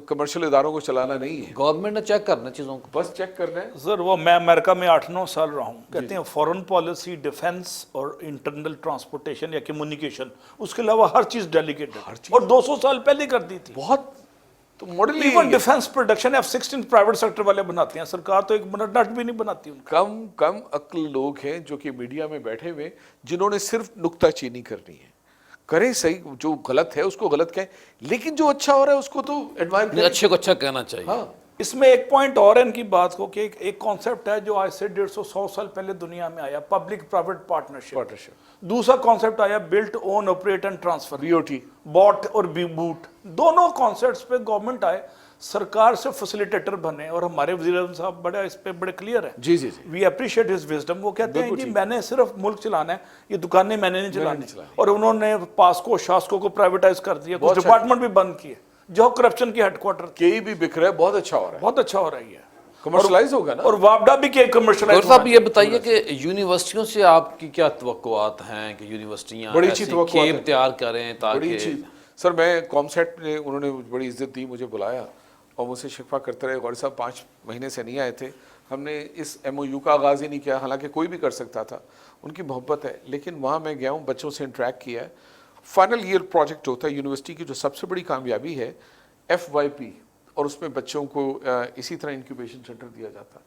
کمرشل اداروں کو چلانا نہیں ہے. گورنمنٹ نے چیک کرنا چیزوں کو بس چیک کرنا ہے. سر وہ میں امریکہ میں 8-9 سال رہا ہوں کہتے ہیں فورن پالیسی ڈیفنس اور انٹرنل ٹرانسپورٹیشن یا کمیونیکیشن اس کے علاوہ ہر چیز ڈیلیگیٹ ہے اور 200 سال پہلے کر دی تھی. بہت تو model even defence production F-16 private sector والے بناتے ہیں سرکار تو ایک منٹ نٹ بھی نہیں بناتی. ان کم عقل لوگ ہیں جو کہ میڈیا میں بیٹھے ہوئے جنہوں نے صرف نکتہ چینی کرنی ہے. کریں صحیح جو غلط ہے اس کو غلط کہیں لیکن جو اچھا ہو رہا ہے اس کو تو ایڈمائر کریں. اچھے کو اچھا کہنا چاہیے. ہاں اس میں ایک پوائنٹ اور ہے ان کی بات کو کہ ایک کانسیپٹ ہے جو آج سے 150-100 سال پہلے دنیا میں آیا پبلک پرائیویٹ پارٹنرشپ. دوسرا کانسیپٹ آیا built own operate and transfer BOT BOT اور بوٹ. دونوں کانسیپٹس پہ گورنمنٹ آئے سرکار سے فیسیلیٹیٹر بنے اور ہمارے وزیر اعظم صاحب بڑے اس پہ بڑے کلیئر ہیں. جی وی اپریشیٹ ہز وزڈم. وہ کہتے ہیں جی میں نے صرف ملک چلانا ہے یہ دکانیں میں نے نہیں چلانی اور انہوں نے پاسکو شاسکو کو پرائیویٹائز کر دیا کچھ ڈپارٹمنٹ بھی بند کیے جو کرپشن کی ہیڈ کوارٹر کئی بھی بک رہا ہے بہت اچھا ہو رہا ہے. بہت اچھا ہو رہی ہے. کمرشلائز ہوگا نا اور وابڈا بھی کہ کمرشلائز. صاحب یہ بتائیے کہ یونیورسٹیوں سے آپ کی کیا توقعات ہیں کہ یونیورسٹیاں بڑی اچھی توقعات تیار کریں تاکہ سر میں کامسیٹ نے انہوں نے بڑی عزت دی مجھے بلایا اور مجھ سے شکوہ کرتے رہے. غوری صاحب 5 مہینے سے نہیں آئے تھے. ہم نے اس MOU کا آغاز ہی نہیں کیا حالانکہ کوئی بھی کر سکتا تھا. ان کی محبت ہے لیکن وہاں میں گیا ہوں بچوں سے انٹریکٹ کیا ہے. فائنل ایئر پروجیکٹ ہوتا ہے یونیورسٹی کی جو سب سے بڑی کامیابی ہے FYP اور اس میں بچوں کو اسی طرح انکیوبیشن سینٹر دیا جاتا ہے.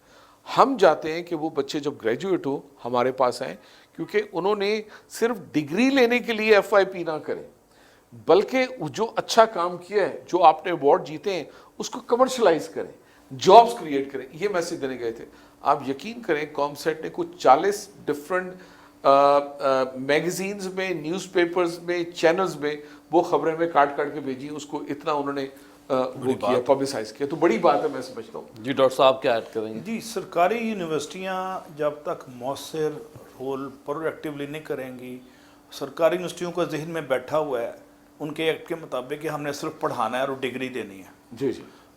ہم چاہتے ہیں کہ وہ بچے جب گریجویٹ ہو ہمارے پاس آئیں کیونکہ انہوں نے صرف ڈگری لینے کے لیے FYP نہ کریں بلکہ جو اچھا کام کیا ہے جو آپ نے ایوارڈ جیتے ہیں اس کو کمرشلائز کریں جابز کریٹ کریں. یہ میسج دینے گئے تھے. آپ یقین کریں کامسیٹ نے کچھ 40 ڈفرنٹ میگزینز میں نیوز پیپرز میں چینلز میں وہ خبریں میں کاٹ کے بھیجی. اس کو اتنا انہوں نے وہ کیا پبلسائز کیا تو بڑی بات ہے میں سمجھتا ہوں. جی ڈاکٹر صاحب کیا ایڈ کریں گے؟ جی سرکاری یونیورسٹیاں جب تک مؤثر رول پرویکٹیولی نہیں کریں گی سرکاری یونیورسٹیوں کا ذہن میں بیٹھا ہوا ہے ان کے ایکٹ کے مطابق کہ ہم نے صرف پڑھانا ہے اور ڈگری دینی ہے. جی جی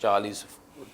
40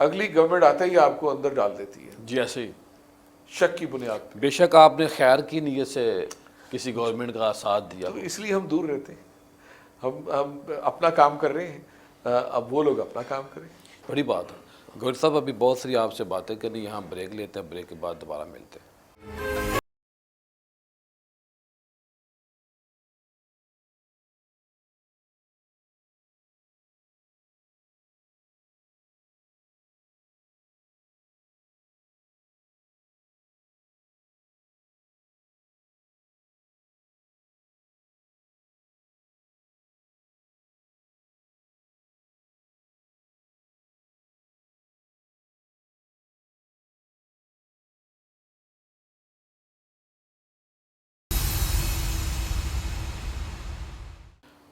اگلی گورنمنٹ آتے ہی آپ کو اندر ڈال دیتی ہے جی ایسے ہی شک کی بنیاد پہ. بے شک آپ نے خیر کی نیت سے کسی گورنمنٹ کا ساتھ دیا. تو اس لیے ہم دور رہتے ہیں. ہم اپنا کام کر رہے ہیں, اب وہ لوگ اپنا کام کریں. بڑی بات ہے. گور صاحب ابھی بہت ساری آپ سے باتیں کرنی, یہاں بریک لیتے ہیں, بریک کے بعد دوبارہ ملتے ہیں.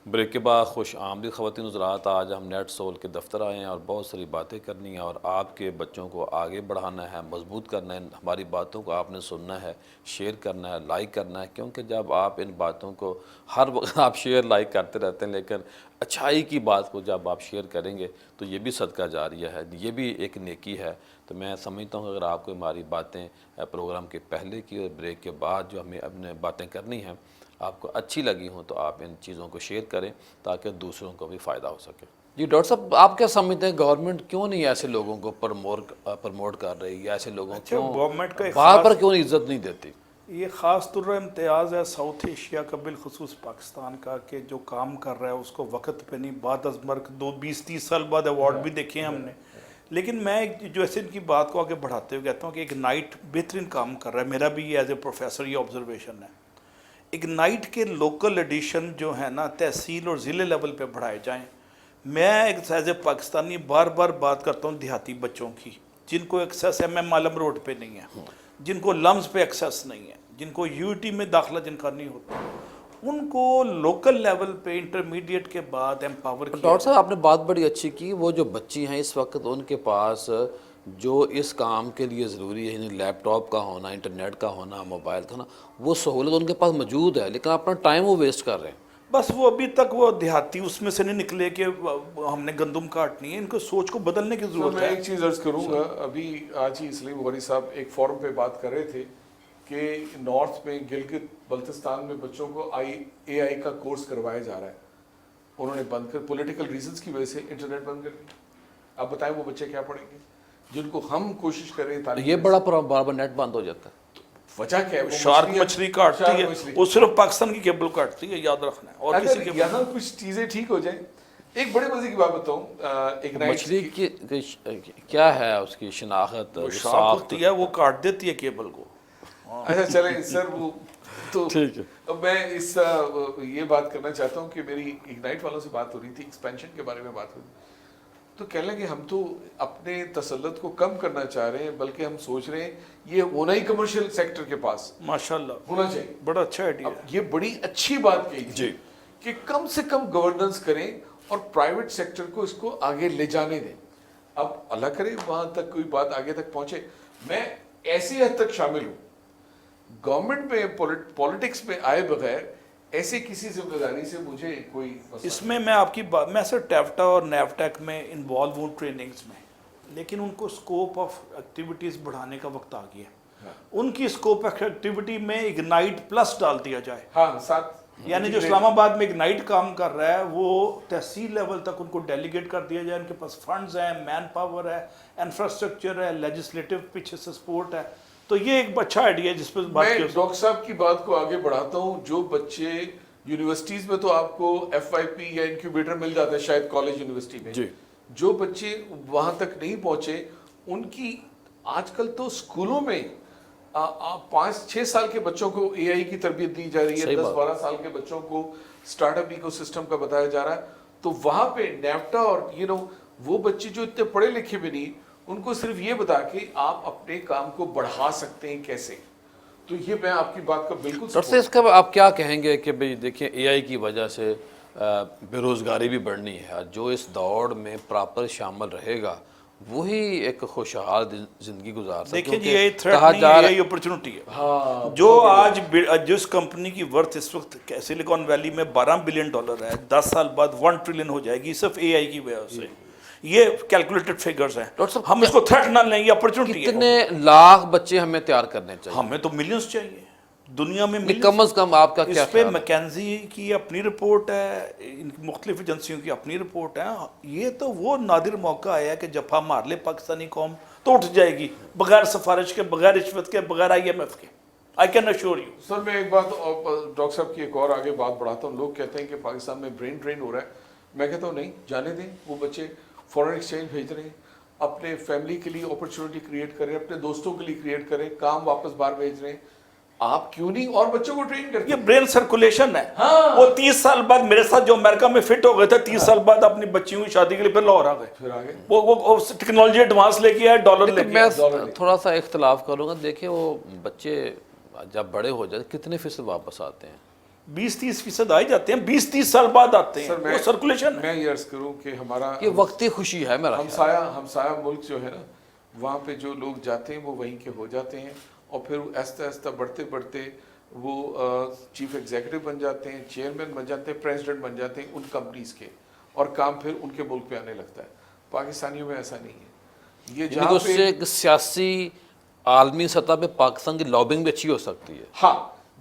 بریک کے بعد خوش آمدید خواتین حضرات. آج ہم نیٹ سول کے دفتر آئے ہیں اور بہت ساری باتیں کرنی ہیں اور آپ کے بچوں کو آگے بڑھانا ہے, مضبوط کرنا ہے. ہماری باتوں کو آپ نے سننا ہے, شیئر کرنا ہے, لائک کرنا ہے, کیونکہ جب آپ ان باتوں کو ہر وقت آپ شیئر لائک کرتے رہتے ہیں, لیکن اچھائی کی بات کو جب آپ شیئر کریں گے تو یہ بھی صدقہ جاریہ ہے, یہ بھی ایک نیکی ہے. تو میں سمجھتا ہوں اگر آپ کو ہماری باتیں پروگرام کے پہلے کی اور بریک کے بعد جو ہمیں اپنے باتیں کرنی ہیں آپ کو اچھی لگی ہوں تو آپ ان چیزوں کو شیئر کریں تاکہ دوسروں کو بھی فائدہ ہو سکے. جی ڈاکٹر صاحب, آپ کیا سمجھتے ہیں گورنمنٹ کیوں نہیں ایسے لوگوں کو پروموٹ کر رہی, یا ایسے لوگوں کو گورنمنٹ کا باہر پر کیوں عزت نہیں دیتی؟ یہ خاص طور امتیاز ہے ساؤتھ ایشیا کا, بالخصوص پاکستان کا, کہ جو کام کر رہا ہے اس کو وقت پہ نہیں, بعد از مرگ 20-30 سال بعد ایوارڈ بھی دیکھے ہیں ہم نے. لیکن میں جو ایسے ان کی بات کو آگے بڑھاتے ہوئے کہتا ہوں کہ اگنائٹ بہترین کام کر رہا ہے. میرا بھی ایز اے پروفیسر یہ آبزرویشن ہے. اگنائٹ کے لوکل ایڈیشن جو ہے نا تحصیل اور ضلع لیول پہ بڑھائے جائیں. میں ایک ایز اے پاکستانی بار بار بات کرتا ہوں دیہاتی بچوں کی, جن کو ایکسیس ایم ایم عالم روڈ پہ نہیں ہے, جن کو لمز پہ ایکسیس نہیں ہے, جن کو یو ٹی میں داخلہ جن کا نہیں ہوتا, ان کو لوکل لیول پہ انٹرمیڈیٹ کے بعد ایمپاور کیا. ڈاکٹر صاحب آپ نے بات بڑی اچھی کی. وہ جو بچی ہیں اس وقت ان کے پاس جو اس کام کے لیے ضروری ہے, یعنی لیپ ٹاپ کا ہونا, انٹرنیٹ کا ہونا, موبائل کا ہونا, وہ سہولت ان کے پاس موجود ہے, لیکن اپنا ٹائم وہ ویسٹ کر رہے ہیں. بس وہ ابھی تک وہ دیہاتی اس میں سے نہیں نکلے کہ ہم نے گندم کاٹنی ہے. ان کو سوچ کو بدلنے کی ضرورت ہے. میں ایک چیز عرض کروں گا, ابھی آج ہی سلیم بخاری صاحب ایک فورم پہ بات کر رہے تھے کہ نارتھ میں گلگت بلتستان میں بچوں کو اے آئی کا کورس کروایا جا رہا ہے. انہوں نے بند کر, پولیٹیکل ریزنز کی وجہ سے انٹرنیٹ بند کر دیا. اب بتائیں وہ بچے کیا پڑھیں گے جن کو ہم کوشش کر رہے ہیں تعلیم. یہ بڑا بار نیٹ بند ہو جاتا ہے. وجہ کیا ہے؟ شارک مچھلی کاٹتی ہے, وہ صرف پاکستان کی کیبل کاٹتی ہے, یاد رکھنا ہے. اور کسی اگر یہاں کچھ چیزیں ٹھیک ہو جائیں. ایک بڑے مزے کی بات بتاؤں, مچھلی کی کیا ہے اس کی شناخت, شارک ہوتی ہے وہ کاٹ دیتی ہے کیبل کو. اچھا چلیں سر, وہ تو اب میں اس یہ بات کرنا چاہتا ہوں کہ میری اگنائٹ والوں سے بات ہو رہی تھی, ایکسپینشن کے بارے میں بات ہو رہی تھی, تو کہہ لیں کہ ہم تو اپنے تسلط کو کم کرنا چاہ رہے ہیں, بلکہ ہم سوچ رہے ہیں یہ ہونا ہی کمرشل سیکٹر کے پاس ماشاءاللہ ہونا چاہیے. بڑا اچھا آئیڈیا. یہ بڑی اچھی بات کہی تھی کہ کم سے کم گورننس کریں اور پرائیویٹ سیکٹر کو اس کو آگے لے جانے دیں. اب اللہ کرے وہاں تک کوئی بات آگے تک پہنچے. میں ایسی حد تک شامل ہوں, گورنمنٹ میں پولیٹکس میں آئے بغیر ایسے کسی ذمہ داری سے مجھے کوئی اس میں میں آپ کی بات, میں سر ٹیفٹا اور نیفٹیک میں انوالو ہوں ٹریننگز میں, لیکن ان کو سکوپ آف ایکٹیویٹیز بڑھانے کا وقت آ گیا. ان کی سکوپ آف ایکٹیویٹی میں اگنائٹ پلس ڈال دیا جائے. ہاں ساتھ, یعنی جو اسلام آباد میں اگنائٹ کام کر رہا ہے وہ تحصیل لیول تک ان کو ڈیلیگیٹ کر دیا جائے. ان کے پاس فنڈز ہیں, مین پاور ہے, انفراسٹرکچر ہے, لیجسلیٹو پیچھے سے سپورٹ ہے. تو یہ ایک اچھا آئیڈیا ہے جس پہ بات کی. میں ڈاکٹر صاحب کی بات کو آگے بڑھاتا ہوں. جو بچے یونیورسٹیز میں تو آپ کو ایف آئی پی یا انکیوبیٹر مل جاتا ہے شاید کالج یونیورسٹی میں, جو بچے وہاں تک نہیں پہنچے ان کی آج کل تو اسکولوں میں 5-6 سال کے بچوں کو اے آئی کی تربیت دی جا رہی ہے, 10-12 سال کے بچوں کو اسٹارٹ اپ ایکو سسٹم کا بتایا جا رہا ہے. تو وہاں پہ نیفٹا اور وہ بچے جو اتنے پڑھے لکھے بھی نہیں, ان کو صرف یہ بتا کہ آپ اپنے کام کو بڑھا سکتے ہیں کیسے. تو یہ میں آپ کی بات کا بالکل ڈاکٹر اس کا آپ کیا کہیں گے کہ بھئی دیکھیں اے آئی کی وجہ سے بے روزگاری بھی بڑھنی ہے, جو اس دوڑ میں پراپر شامل رہے گا وہی ایک خوشحال زندگی گزار سکتے. دیکھیں جی یہ تھریٹ نہیں ہے, یہ اپرچونٹی ہے. جو آج جس کمپنی کی ورتھ اس وقت سلیکن ویلی میں $12 بلین ہے, 10 سال بعد $1 ٹریلین ہو جائے گی صرف اے آئی کی وجہ سے. یہ کیلکولیٹڈ فگرز ہیں. ڈاکٹر صاحب ہم اس کو تھریٹ نہ لیں, یہ اپرچونٹی ہے. کتنے لاکھ بچے ہمیں تیار کرنے چاہیے؟ ہمیں تو ملینز چاہیے دنیا میں, کم از کم آپ کا کیا اس پہ خیال ہے؟ میکنزی کی اپنی رپورٹ ہے, ان مختلف ایجنسیوں کی اپنی رپورٹ ہے. یہ تو وہ نادر موقع آیا کہ جب ہم مار لے پاکستانی قوم تو اٹھ جائے گی, بغیر سفارش کے, بغیر رشوت کے, بغیر IMF کے. I can assure you. سر میں ایک بات ڈاکٹر صاحب کی ایک اور آگے بات بڑھاتا ہوں. لوگ کہتے ہیں کہ پاکستان میں برین ڈرین ہو رہا ہے. میں کہتا ہوں نہیں, جانے دیں. وہ بچے فورن ایکسچینج بھیج رہے ہیں, اپنے فیملی کے لیے اپرچونٹی کریٹ کریں, اپنے دوستوں کے لیے کریٹ کریں, کام واپس باہر بھیج رہے ہیں. آپ کیوں نہیں اور بچوں کو ٹرین کرتے یہ برین سرکولیشن ہے. وہ 30 سال بعد میرے ساتھ جو امریکہ میں فٹ ہو گئے تھے, 30 سال بعد اپنی بچیوں کی شادی کے لیے پھر لاہور آ گئے. پھر آگے وہ ٹیکنالوجی ایڈوانس لے کے آئے, ڈالر لے کے میں آئے. تھوڑا سا اختلاف کروں گا. دیکھیں وہ بچے جب بڑے ہو جاتے کتنے فیصد واپس آتے ہیں؟ 20-30% آ ہی جاتے ہیں, 20-30 سال بعد آتے ہیں. سر وہ سرکولیشن ہے. میں یہ عرض کروں کہ ہمارا یہ وقتی خوشی ہے میرا خیال. ہمسایہ ملک جو ہے نا, وہاں پہ جو لوگ جاتے ہیں وہ وہیں کے ہو جاتے ہیں, اور پھر آہستہ آہستہ بڑھتے بڑھتے وہ چیف ایگزیکٹو بن جاتے ہیں, چیئرمین بن جاتے ہیں, پریزیڈنٹ بن جاتے ہیں ان کمپنیز کے, اور کام پھر ان کے ملک پہ آنے لگتا ہے. پاکستانیوں میں ایسا نہیں ہے. یہ جہاں اس سے ایک سیاسی عالمی سطح پہ پاکستان کی لابنگ بھی اچھی ہو سکتی ہے. ہاں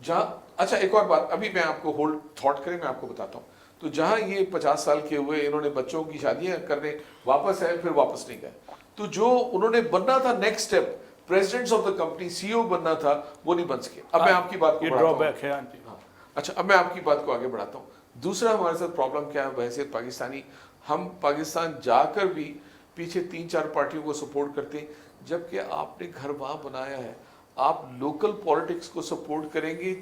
جہاں, اچھا ایک اور بات ابھی میں آپ کو ہولڈ تھاٹ کریں, میں آپ کو بتاتا ہوں. تو جہاں یہ 50 سال کے ہوئے انہوں نے بچوں کی شادیاں کرنے واپس آئے, پھر واپس نہیں گئے. تو جو انہوں نے بننا تھا next step, presidents of the company, CEO بننا تھا, وہ نہیں بن سکے. اب میں آپ کی بات کو بڑھاتا ہوں. اچھا اب میں آپ کی بات کو آگے بڑھاتا ہوں. دوسرا ہمارے ساتھ پرابلم کیا ہے بحیثیت پاکستانی, ہم پاکستان جا کر بھی پیچھے 3-4 پارٹیوں کو سپورٹ کرتے ہیں, جبکہ آپ نے گھر وہاں بنایا ہے. آپ لوکل پولیٹکس کو سپورٹ کریں گے,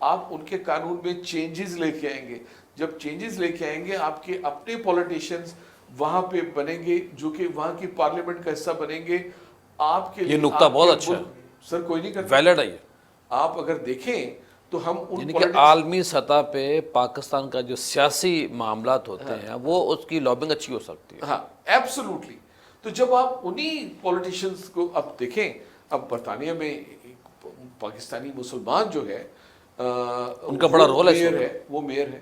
آپ ان کے قانون میں چینجز لے کے آئیں گے. جب چینجز لے کے آئیں گے, آپ کے اپنے پولیٹیشینز وہاں پہ بنیں گے, جو کہ وہاں کی پارلیمنٹ کا حصہ بنیں گے. آپ کے یہ نقطہ بہت اچھا ہے سر, کوئی نہیں کرتا. ویلڈ ہے یہ. آپ اگر دیکھیں تو ہم ان یعنی کہ عالمی سطح پہ پاکستان کا جو سیاسی معاملات ہوتے ہیں وہ اس کی لابنگ اچھی ہو سکتی ہے. ہاں ایبسولوٹلی. تو جب آپ انہی پولیٹیشینز کو اب دیکھیں, اب برطانیہ میں پاکستانی مسلمان جو ہے ان کا بڑا رول ہے, وہ میئر ہے,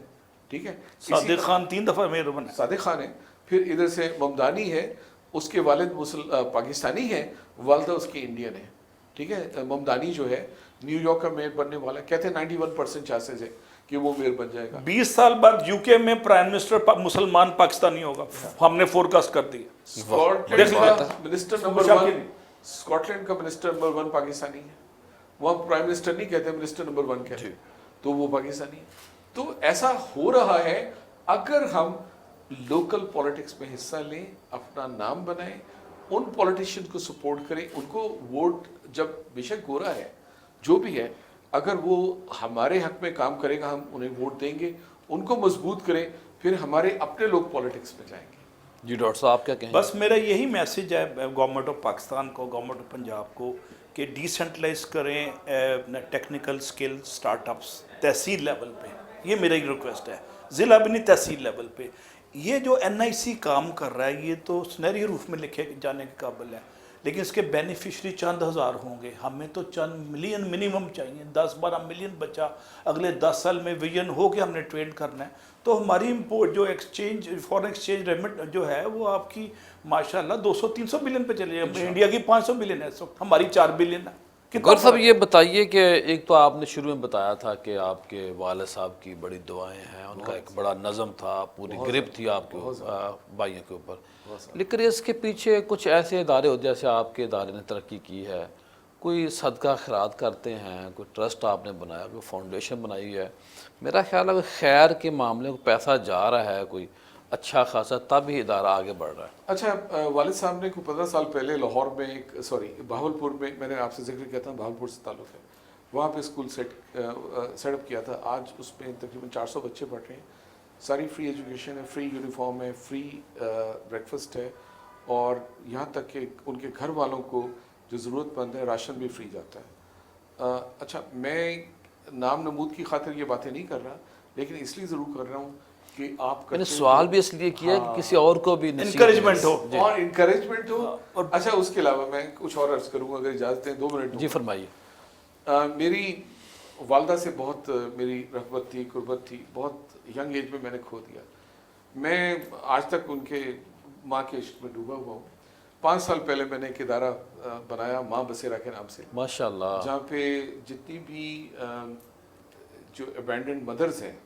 ٹھیک ہے. صادق خان 3 دفعہ میئر بنا. صادق خان ہے. پھر ادھر سے ممدانی ہے, اس کے والد پاکستانی ہیں, والدہ اس کی انڈین ہے, ٹھیک ہے. ممدانی جو ہے نیو یارک کا میئر بننے والا ہے, کہتے ہیں 91% چانسز ہے کہ وہ میئر بن جائے گا. 20 سال بعد UK میں پرائم منسٹر مسلمان پاکستانی ہوگا, ہم نے فورکاسٹ کر دیا. اسکاٹلینڈ کا منسٹر نمبر 1 پاکستانی ہے. وہاں پرائم منسٹر نہیں کہتے, منسٹر نمبر 1 کہتے ہیں, تو وہ پاکستانی ہے. تو ایسا ہو رہا ہے. اگر ہم لوکل پولیٹکس میں حصہ لیں, اپنا نام بنائیں, ان پولیٹیشین کو سپورٹ کریں, ان کو ووٹ, جب بے شک گورا ہے جو بھی ہے, اگر وہ ہمارے حق میں کام کرے گا, ہم انہیں ووٹ دیں گے, ان کو مضبوط کریں, پھر ہمارے اپنے لوگ پولیٹکس میں جائیں گے. جی ڈاکٹر صاحب آپ کیا کہیں؟ بس میرا یہی میسج ہے گورنمنٹ آف پاکستان کو, گورنمنٹ آف پنجاب کو, کہ ڈیسینٹرلائز کریں ٹیکنیکل سکل سٹارٹ اپس تحصیل لیول پہ. یہ میرا ہی ریکویسٹ ہے, ضلع بھی نہیں, تحصیل لیول پہ. یہ جو NIC کام کر رہا ہے یہ تو سنہری حروف میں لکھے جانے کے قابل ہے, لیکن اس کے بینیفیشری چند ہزار ہوں گے. ہمیں تو چند ملین منیمم چاہیے, 10-12 ملین بچہ اگلے 10 سال میں ویژن ہو کے ہم نے ٹرین کرنا ہے. تو ہماری امپورٹ جو ایکسچینج, فورن ایکسچینج ریمٹ جو ہے وہ آپ کی ماشاءاللہ 200-300 بلین پہ چلے جائے. انڈیا کی 500 بلین ہے, ہماری 4 بلین ہے. گور صاحب یہ بتائیے کہ ایک تو آپ نے شروع میں بتایا تھا کہ آپ کے والد صاحب کی بڑی دعائیں ہیں, ان کا ایک بڑا نظم تھا, پوری گرپ تھی آپ کے بھائیوں کے اوپر, لیکن اس کے پیچھے کچھ ایسے ادارے ہوتے جیسے آپ کے ادارے نے ترقی کی ہے, کوئی صدقہ خیرات کرتے ہیں, کوئی ٹرسٹ آپ نے بنایا, کوئی فاؤنڈیشن بنائی ہے. میرا خیال ہے کہ خیر کے معاملے کو پیسہ جا رہا ہے کوئی اچھا خاصا, تب ہی ادارہ آگے بڑھ رہا ہے. اچھا والد صاحب نے کوئی 15 سال پہلے لاہور میں ایک بہاولپور میں نے آپ سے ذکر کیا تھا, بہاولپور سے تعلق ہے, وہاں پہ اسکول سیٹ اپ کیا تھا. آج اس میں تقریباً 400 بچے پڑھ رہے ہیں. ساری فری ایجوکیشن ہے, فری یونیفارم ہے, فری بریکفسٹ ہے, اور یہاں تک کہ ان کے گھر والوں کو جو ضرورت مند ہے راشن بھی فری جاتا ہے. اچھا میں نام نمود کی خاطر یہ باتیں نہیں کر رہا, لیکن اس لیے ضرور کر رہا ہوں کہ آپ میں نے سوال بھی اس لیے کیا کہ کسی اور کو بھی انکریجمنٹ ہو, اور انکریجمنٹ ہو. اچھا اس کے علاوہ میں کچھ اور عرض کروں گا اگر اجازت ہے, 2 منٹ. جی فرمائیے. میری والدہ سے بہت میری رغبت تھی, قربت تھی, بہت ینگ ایج میں نے کھو دیا. میں آج تک ان کے ماں کے عشق میں ڈوبا ہوا ہوں. 5 سال پہلے میں نے ایک ادارہ بنایا ماں بسیرا کے نام سے, ماشاءاللہ. جہاں پہ جتنی بھی جو ابینڈنڈ مدرز ہیں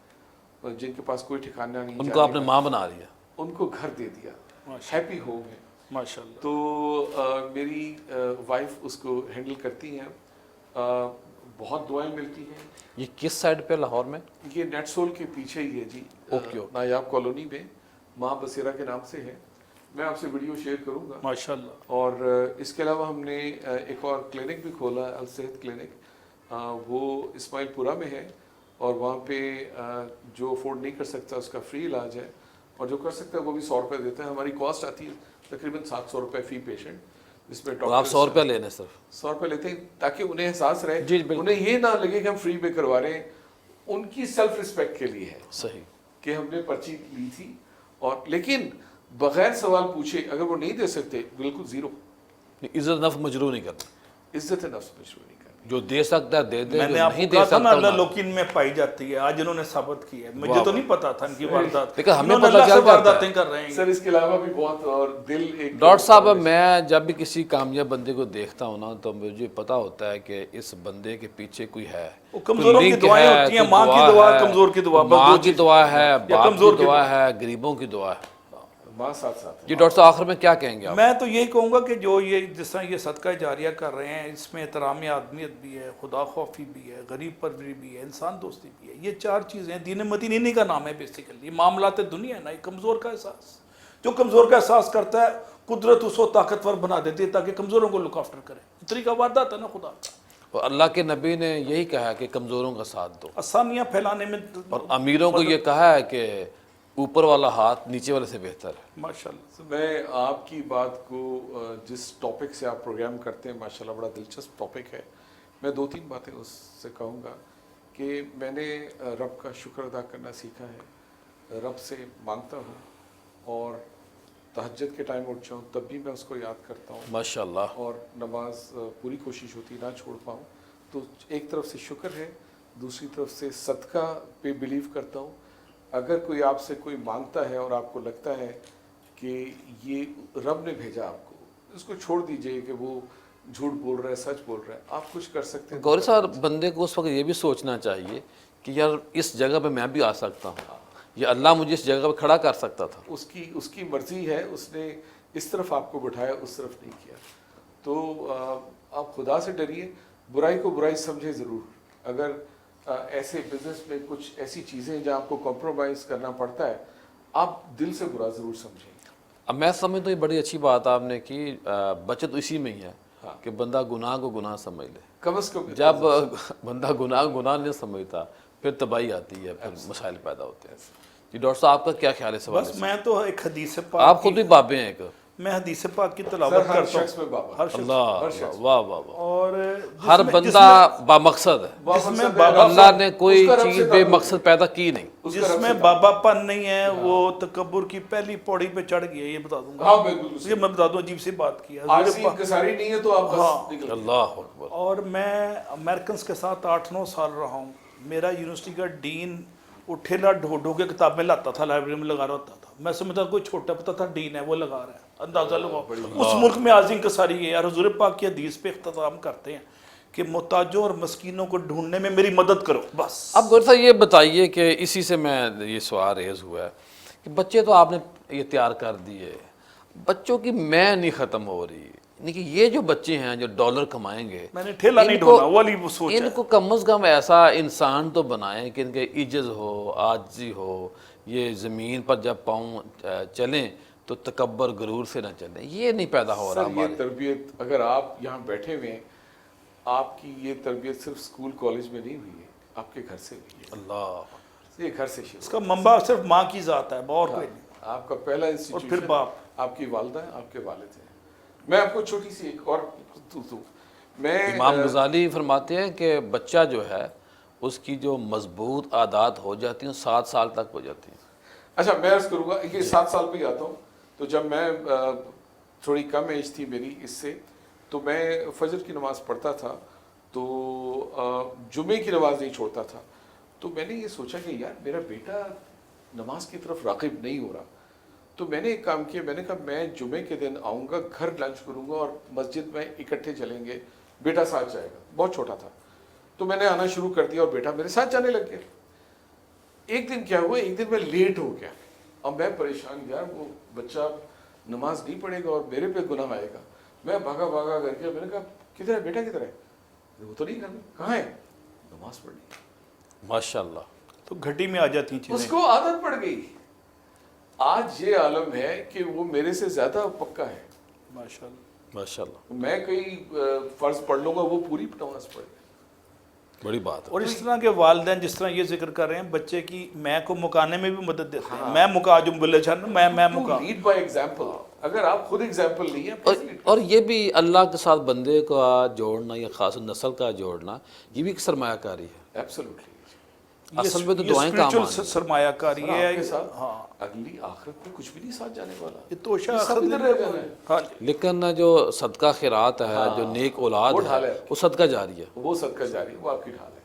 جن کے پاس کوئی ٹھکانہ نہیں, ان کو آپ نے ماں بنا دیا. ان کو گھر دے دیا, ہیپی ہوم ہے ماشاءاللہ. تو میری وائف اس کو ہینڈل کرتی ہیں, بہت دعائیں ملتی ہیں. یہ کس سائڈ پہ لاہور میں؟ یہ نیٹ سول کے پیچھے ہی ہے جی, نایاب کالونی میں, ماں بسیرا کے نام سے ہے. میں آپ سے ویڈیو شیئر کروں گا ماشاءاللہ. اور اس کے علاوہ ہم نے ایک اور کلینک بھی کھولا, الصحت کلینک, وہ اسماعیل پورہ میں ہے, اور وہاں پہ جو افورڈ نہیں کر سکتا اس کا فری علاج ہے, اور جو کر سکتا ہے وہ بھی 100 روپے دیتا ہے. ہماری کاسٹ آتی ہے تقریباً 700 روپے فی پیشنٹ, جس میں آپ 100 روپے لینے صرف 100 روپے لیتے ہیں تاکہ انہیں احساس رہے, جی بالکل, انہیں یہ نہ لگے کہ ہم فری پہ کروا رہے ہیں. ان کی سیلف رسپیکٹ کے لیے ہے صحیح کہ ہم نے پرچی لی تھی, اور لیکن بغیر سوال پوچھے اگر وہ نہیں دے سکتے بالکل زیرو. عزت نفس مجروح نہیں کرنا, عزت نفس مشروع نہیں کرنا. جو دے سکتا ہے دے دے, میں نے جو آپ نہیں کو دے کہا تھا نا سکتا اللہ نہ. لوکین میں پائی جاتی ہے, آج انہوں نے ثابت کی ہے. مجھے تو نہیں پتا تھا ان کی واردات, لیکن ہمیں انہوں نے پتہ اللہ چل سے جاتا ہے. وارداتیں کر رہے ہیں. سر اس کے علاوہ بھی بہت, اور دل ایک ڈاکٹر صاحب میں جب بھی کسی کامیاب بندے کو دیکھتا ہوں نا تو مجھے پتا ہوتا ہے کہ اس بندے کے پیچھے کوئی ہے, وہ کمزوروں کی دعائیں ہوتی ہیں, ماں کی دعا, کمزور کی دعا, بس ماں دو کی چیزیں. دعا ہے, یا باپ کمزور کی دعا ہے, غریبوں کی دعا ہے. ماں ساتھ ساتھ. جی ڈاکٹر صاحب آخر میں کیا کہیں گے آپ؟ میں تو یہی کہوں گا کہ جو یہ جس طرح یہ صدقہ جاریہ کر رہے ہیں, اس میں احترام آدمیت بھی ہے, خدا خوفی بھی ہے, غریب پروری بھی ہے, انسان دوستی بھی ہے. یہ 4 چیزیں ہیں. دین متین انہی کا نام ہے بیسیکلی. معاملات دنیا ہے نا, یہ کمزور کا احساس, جو کمزور کا احساس کرتا ہے قدرت اس کو طاقتور بنا دیتی ہے تاکہ کمزوروں کو لک آفٹر کرے. طریقہ واردات ہے نا خدا کا. اور اللہ کے نبی نے یہی کہا کہ کمزوروں کا ساتھ دو, آسانیاں پھیلانے میں اور امیروں کو یہ کہا ہے کہ اوپر والا ہاتھ نیچے والے سے بہتر ہے. ماشاءاللہ. میں آپ کی بات کو, جس ٹاپک سے آپ پروگرام کرتے ہیں ماشاءاللہ بڑا دلچسپ ٹاپک ہے, میں 2-3 باتیں اس سے کہوں گا کہ میں نے رب کا شکر ادا کرنا سیکھا ہے. رب سے مانگتا ہوں, اور تہجد کے ٹائم اٹھ جاؤں تب بھی میں اس کو یاد کرتا ہوں ماشاءاللہ. اور نماز پوری کوشش ہوتی نہ چھوڑ پاؤں. تو ایک طرف سے شکر ہے, دوسری طرف سے صدقہ پہ بلیو کرتا ہوں. اگر کوئی آپ سے کوئی مانگتا ہے اور آپ کو لگتا ہے کہ یہ رب نے بھیجا آپ کو, اس کو چھوڑ دیجئے کہ وہ جھوٹ بول رہا ہے, سچ بول رہا ہے. آپ کچھ کر سکتے ہیں. گوری صاحب بندے کو اس وقت یہ بھی سوچنا چاہیے کہ یار اس جگہ پہ میں بھی آ سکتا ہوں, یہ اللہ مجھے اس جگہ پہ کھڑا کر سکتا تھا. اس کی مرضی ہے, اس نے اس طرف آپ کو بٹھایا, اس طرف نہیں کیا. تو آپ خدا سے ڈریے, برائی کو برائی سمجھے ضرور. اگر ایسے بزنس میں کچھ ایسی چیزیں جہاں آپ کو کمپرومائز کرنا پڑتا ہے, آپ دل سے برا ضرور سمجھیں. اب میں سمجھتا ہوں یہ بڑی اچھی بات آپ نے کی, بچت اسی میں ہی ہے کہ بندہ گناہ کو گناہ سمجھ لے. کم از کم جب بندہ گناہ نہیں سمجھتا پھر تباہی آتی ہے, پھر مسائل پیدا ہوتے ہیں. جی ڈاکٹر صاحب آپ کا کیا خیال ہے سوال؟ بس میں تو ایک حدیث پاک, آپ خود بھی بابے ہیں ایک. میں حدیث پاک کی سر تلاوت ہر کرتا شخص میں ہوں. بابا, ہر شخص, اللہ واہ واہ واہ. اور ہر بندہ با مقصد ہے, جس میں بابا اللہ نے کوئی چیز بے مقصد پیدا کی نہیں. جس میں بابا پن نہیں ہے وہ تکبر کی پہلی پوڑی پہ چڑھ گیا. یہ بتا دوں گا, ہاں بالکل, یہ میں بتا دوں, عجیب سی بات کی ہے. آرسی انکساری نہیں ہے تو آپ بس نکل. اللہ اکبر. اور میں امریکنز کے ساتھ 8-9 سال رہا ہوں. میرا یونیورسٹی کا ڈین اٹھیلا ڈھو کے کتابیں لاتا تھا, لائبریری میں لگا رہا ہوتا تھا. میں سمجھتا کوئی چھوٹا پتا تھا ڈین ہے وہ لگا رہا ہے. اندازہ لگاؤ اس ملک میں آج انکساری ہے. یار حضور پاک کی حدیث پہ اختتام کرتے ہیں کہ محتاجوں اور مسکینوں کو ڈھونڈنے میں میری مدد کرو بس. اب گور صاحب یہ بتائیے کہ اسی سے میں یہ سوال ریز ہوا ہے کہ بچے تو آپ نے یہ تیار کر دیے, بچوں کی میں نہیں ختم ہو رہی. لیکن یہ جو بچے ہیں جو ڈالر کمائیں گے, میں نے ٹھیلا نہیں ڈھونا, وہ والی سوچ ہے. ان کو کم از کم ایسا انسان تو بنائیں کہ ان کے عجز ہو, عاجزی ہو. یہ زمین پر جب پاؤں چلیں تو تکبر غرور سے نہ چلیں. یہ نہیں پیدا ہو رہا سر. یہ تربیت اگر آپ یہاں بیٹھے ہوئے ہیں, آپ کی یہ تربیت صرف اسکول کالج میں نہیں ہوئی ہے, آپ کے گھر سے ہوئی ہے. اللہ, یہ گھر سے شروع. اس کا منبع صرف ماں کی ذات ہے, اور کوئی نہیں. آپ کا پہلا اور پھر انسٹیٹیوشن باپ, آپ کی والدہ ہیں, آپ کے والد ہیں. میں آپ کو چھوٹی سی ایک اور میں امام غزالی فرماتے ہیں کہ بچہ جو ہے اس کی جو مضبوط عادات ہو جاتی ہیں 7 سال تک ہو جاتی ہیں. اچھا میں عرض کروں گا, یہ 7 سال پہ ہی آتا ہوں. تو جب میں تھوڑی کم ایج تھی میری اس سے, تو میں فجر کی نماز پڑھتا تھا, تو جمعے کی نماز نہیں چھوڑتا تھا. تو میں نے یہ سوچا کہ یار میرا بیٹا نماز کی طرف راغب نہیں ہو رہا, تو میں نے ایک کام کیا, میں نے کہا میں جمعے کے دن آؤں گا, گھر لنچ کروں گا اور مسجد میں اکٹھے چلیں گے, بیٹا ساتھ جائے گا, بہت چھوٹا تھا. تو میں نے آنا شروع کر دیا اور بیٹا میرے ساتھ جانے لگ گیا. ایک دن کیا ہوا, ایک دن میں لیٹ ہو گیا. اب میں پریشان, یار وہ بچہ نماز نہیں پڑھے گا اور میرے پہ گناہ آئے گا. میں بھاگا بھاگا کر کے, میں نے کہا کدھر ہے بیٹا, کدھر ہے؟ وہ تو نہیں کرنا, کہاں ہے؟ نماز پڑھنی. ماشاء اللہ. تو گھٹی میں آ جاتی ہیں اس چیزیں. کو عادت پڑ گئی. آج یہ عالم ہے کہ وہ میرے سے زیادہ پکا ہے. ماشاء اللہ. ماشاء اللہ, میں کئی فرض پڑھ لوں گا, وہ پوری نماز پڑھے. بڑی بات ہے. اور اس طرح کے والدین جس طرح یہ ذکر کر رہے ہیں, بچے کی میں کو مکانے میں بھی مدد دیتے ہیں. میں مکا جم بلے چھن, میں مکا. Led by example. اگر آپ خود ایگزامپل نہیں ہے, اور یہ بھی اللہ کے ساتھ بندے کا جوڑنا یا خاص نسل کا جوڑنا, یہ بھی ایک سرمایہ کاری ہے. ایبسولوٹلی. اصل میں تو دعائیں کام آنی ہیں. سرمایہ کاری ہے. آپ کے ساتھ اگلی آخرت میں کچھ بھی نہیں ساتھ جانے والا. یہ توشہ یہ سب آخرت ادھر میں رہ جانا ہے. ہاں. لیکن جو صدقہ خیرات ہے, جو نیک اولاد وہ ڈھال ہے, ہے. وہ صدقہ جاری ہے. وہ صدقہ جاری ہے, وہ آپ کی ڈھال ہے.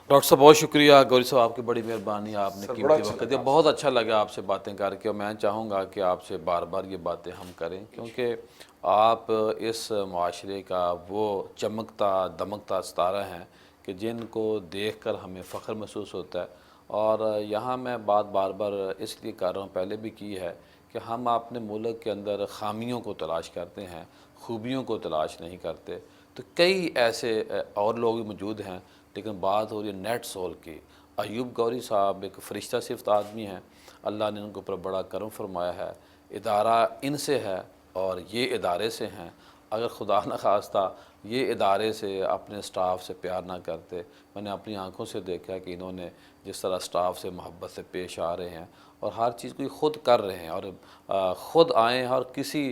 ڈاکٹر صاحب بہت شکریہ. گوری صاحب آپ کی بڑی مہربانی, آپ نے بڑا قیمتی اچھا وقت دیا. بہت اچھا لگا آپ سے باتیں کر کے, اور میں چاہوں گا کہ آپ سے بار بار یہ باتیں ہم کریں, کیونکہ آپ اس معاشرے کا وہ چمکتا دمکتا ستارہ ہیں کہ جن کو دیکھ کر ہمیں فخر محسوس ہوتا ہے. اور یہاں میں بات بار بار اس لیے کر رہا ہوں, پہلے بھی کی ہے, کہ ہم اپنے ملک کے اندر خامیوں کو تلاش کرتے ہیں, خوبیوں کو تلاش نہیں کرتے. تو کئی ایسے اور لوگ بھی موجود ہیں, لیکن بات ہو رہی ہے نیٹ سول کی. ایوب گوری صاحب ایک فرشتہ صفت آدمی ہیں, اللہ نے ان کے اوپر بڑا کرم فرمایا ہے. ادارہ ان سے ہے اور یہ ادارے سے ہیں. اگر خدا نخواستہ یہ ادارے سے اپنے سٹاف سے پیار نہ کرتے, میں نے اپنی آنکھوں سے دیکھا کہ انہوں نے جس طرح سٹاف سے محبت سے پیش آ رہے ہیں, اور ہر چیز کو خود کر رہے ہیں, اور خود آئے ہیں, اور کسی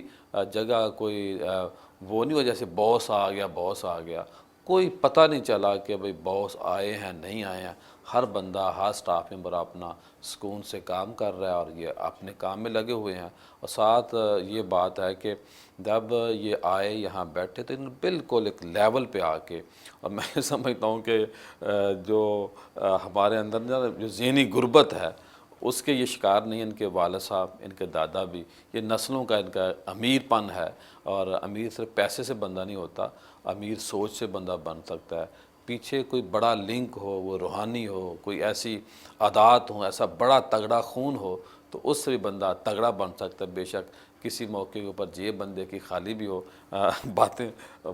جگہ کوئی وہ نہیں ہو جیسے باس آ گیا, کوئی پتہ نہیں چلا کہ بھئی باس آئے ہیں نہیں آئے ہیں. ہر بندہ, ہر سٹاف ممبر اپنا سکون سے کام کر رہا ہے, اور یہ اپنے کام میں لگے ہوئے ہیں. اور ساتھ یہ بات ہے کہ جب یہ آئے یہاں بیٹھے تو انہوں نے بالکل ایک لیول پہ آ کے, اور میں سمجھتا ہوں کہ جو ہمارے اندر جو ذہنی غربت ہے اس کے یہ شکار نہیں. ان کے والد صاحب, ان کے دادا بھی, یہ نسلوں کا ان کا امیر پن ہے. اور امیر صرف پیسے سے بندہ نہیں ہوتا, امیر سوچ سے بندہ بن سکتا ہے. پیچھے کوئی بڑا لنک ہو, وہ روحانی ہو, کوئی ایسی عادات ہوں, ایسا بڑا تگڑا خون ہو, تو اس سے بھی بندہ تگڑا بن سکتا ہے. بے شک کسی موقع کے اوپر جیب بندے کی خالی بھی ہو. باتیں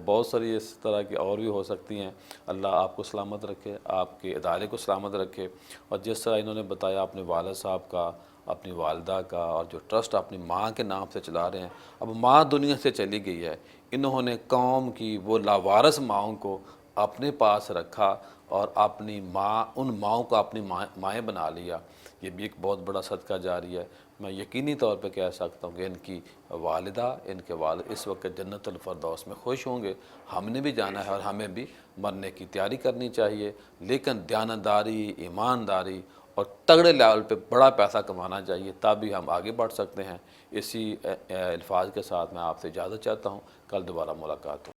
بہت ساری اس طرح کی اور بھی ہو سکتی ہیں. اللہ آپ کو سلامت رکھے, آپ کے ادارے کو سلامت رکھے. اور جس طرح انہوں نے بتایا اپنے والد صاحب کا, اپنی والدہ کا, اور جو ٹرسٹ اپنی ماں کے نام سے چلا رہے ہیں. اب ماں دنیا سے چلی گئی ہے, انہوں نے قوم کی وہ لاوارث ماؤں کو اپنے پاس رکھا, اور اپنی ماں, ان ماؤں کو اپنی مائیں بنا لیا. یہ بھی ایک بہت بڑا صدقہ جاری ہے. میں یقینی طور پہ کہہ سکتا ہوں کہ ان کی والدہ, ان کے والد اس وقت جنت الفردوس میں خوش ہوں گے. ہم نے بھی جانا ہے, اور ہمیں بھی مرنے کی تیاری کرنی چاہیے, لیکن دیانتداری, ایمانداری اور تگڑے لیول پہ بڑا پیسہ کمانا چاہیے, تبھی ہم آگے بڑھ سکتے ہیں. اسی الفاظ کے ساتھ میں آپ سے اجازت چاہتا ہوں. کل دوبارہ ملاقات ہو.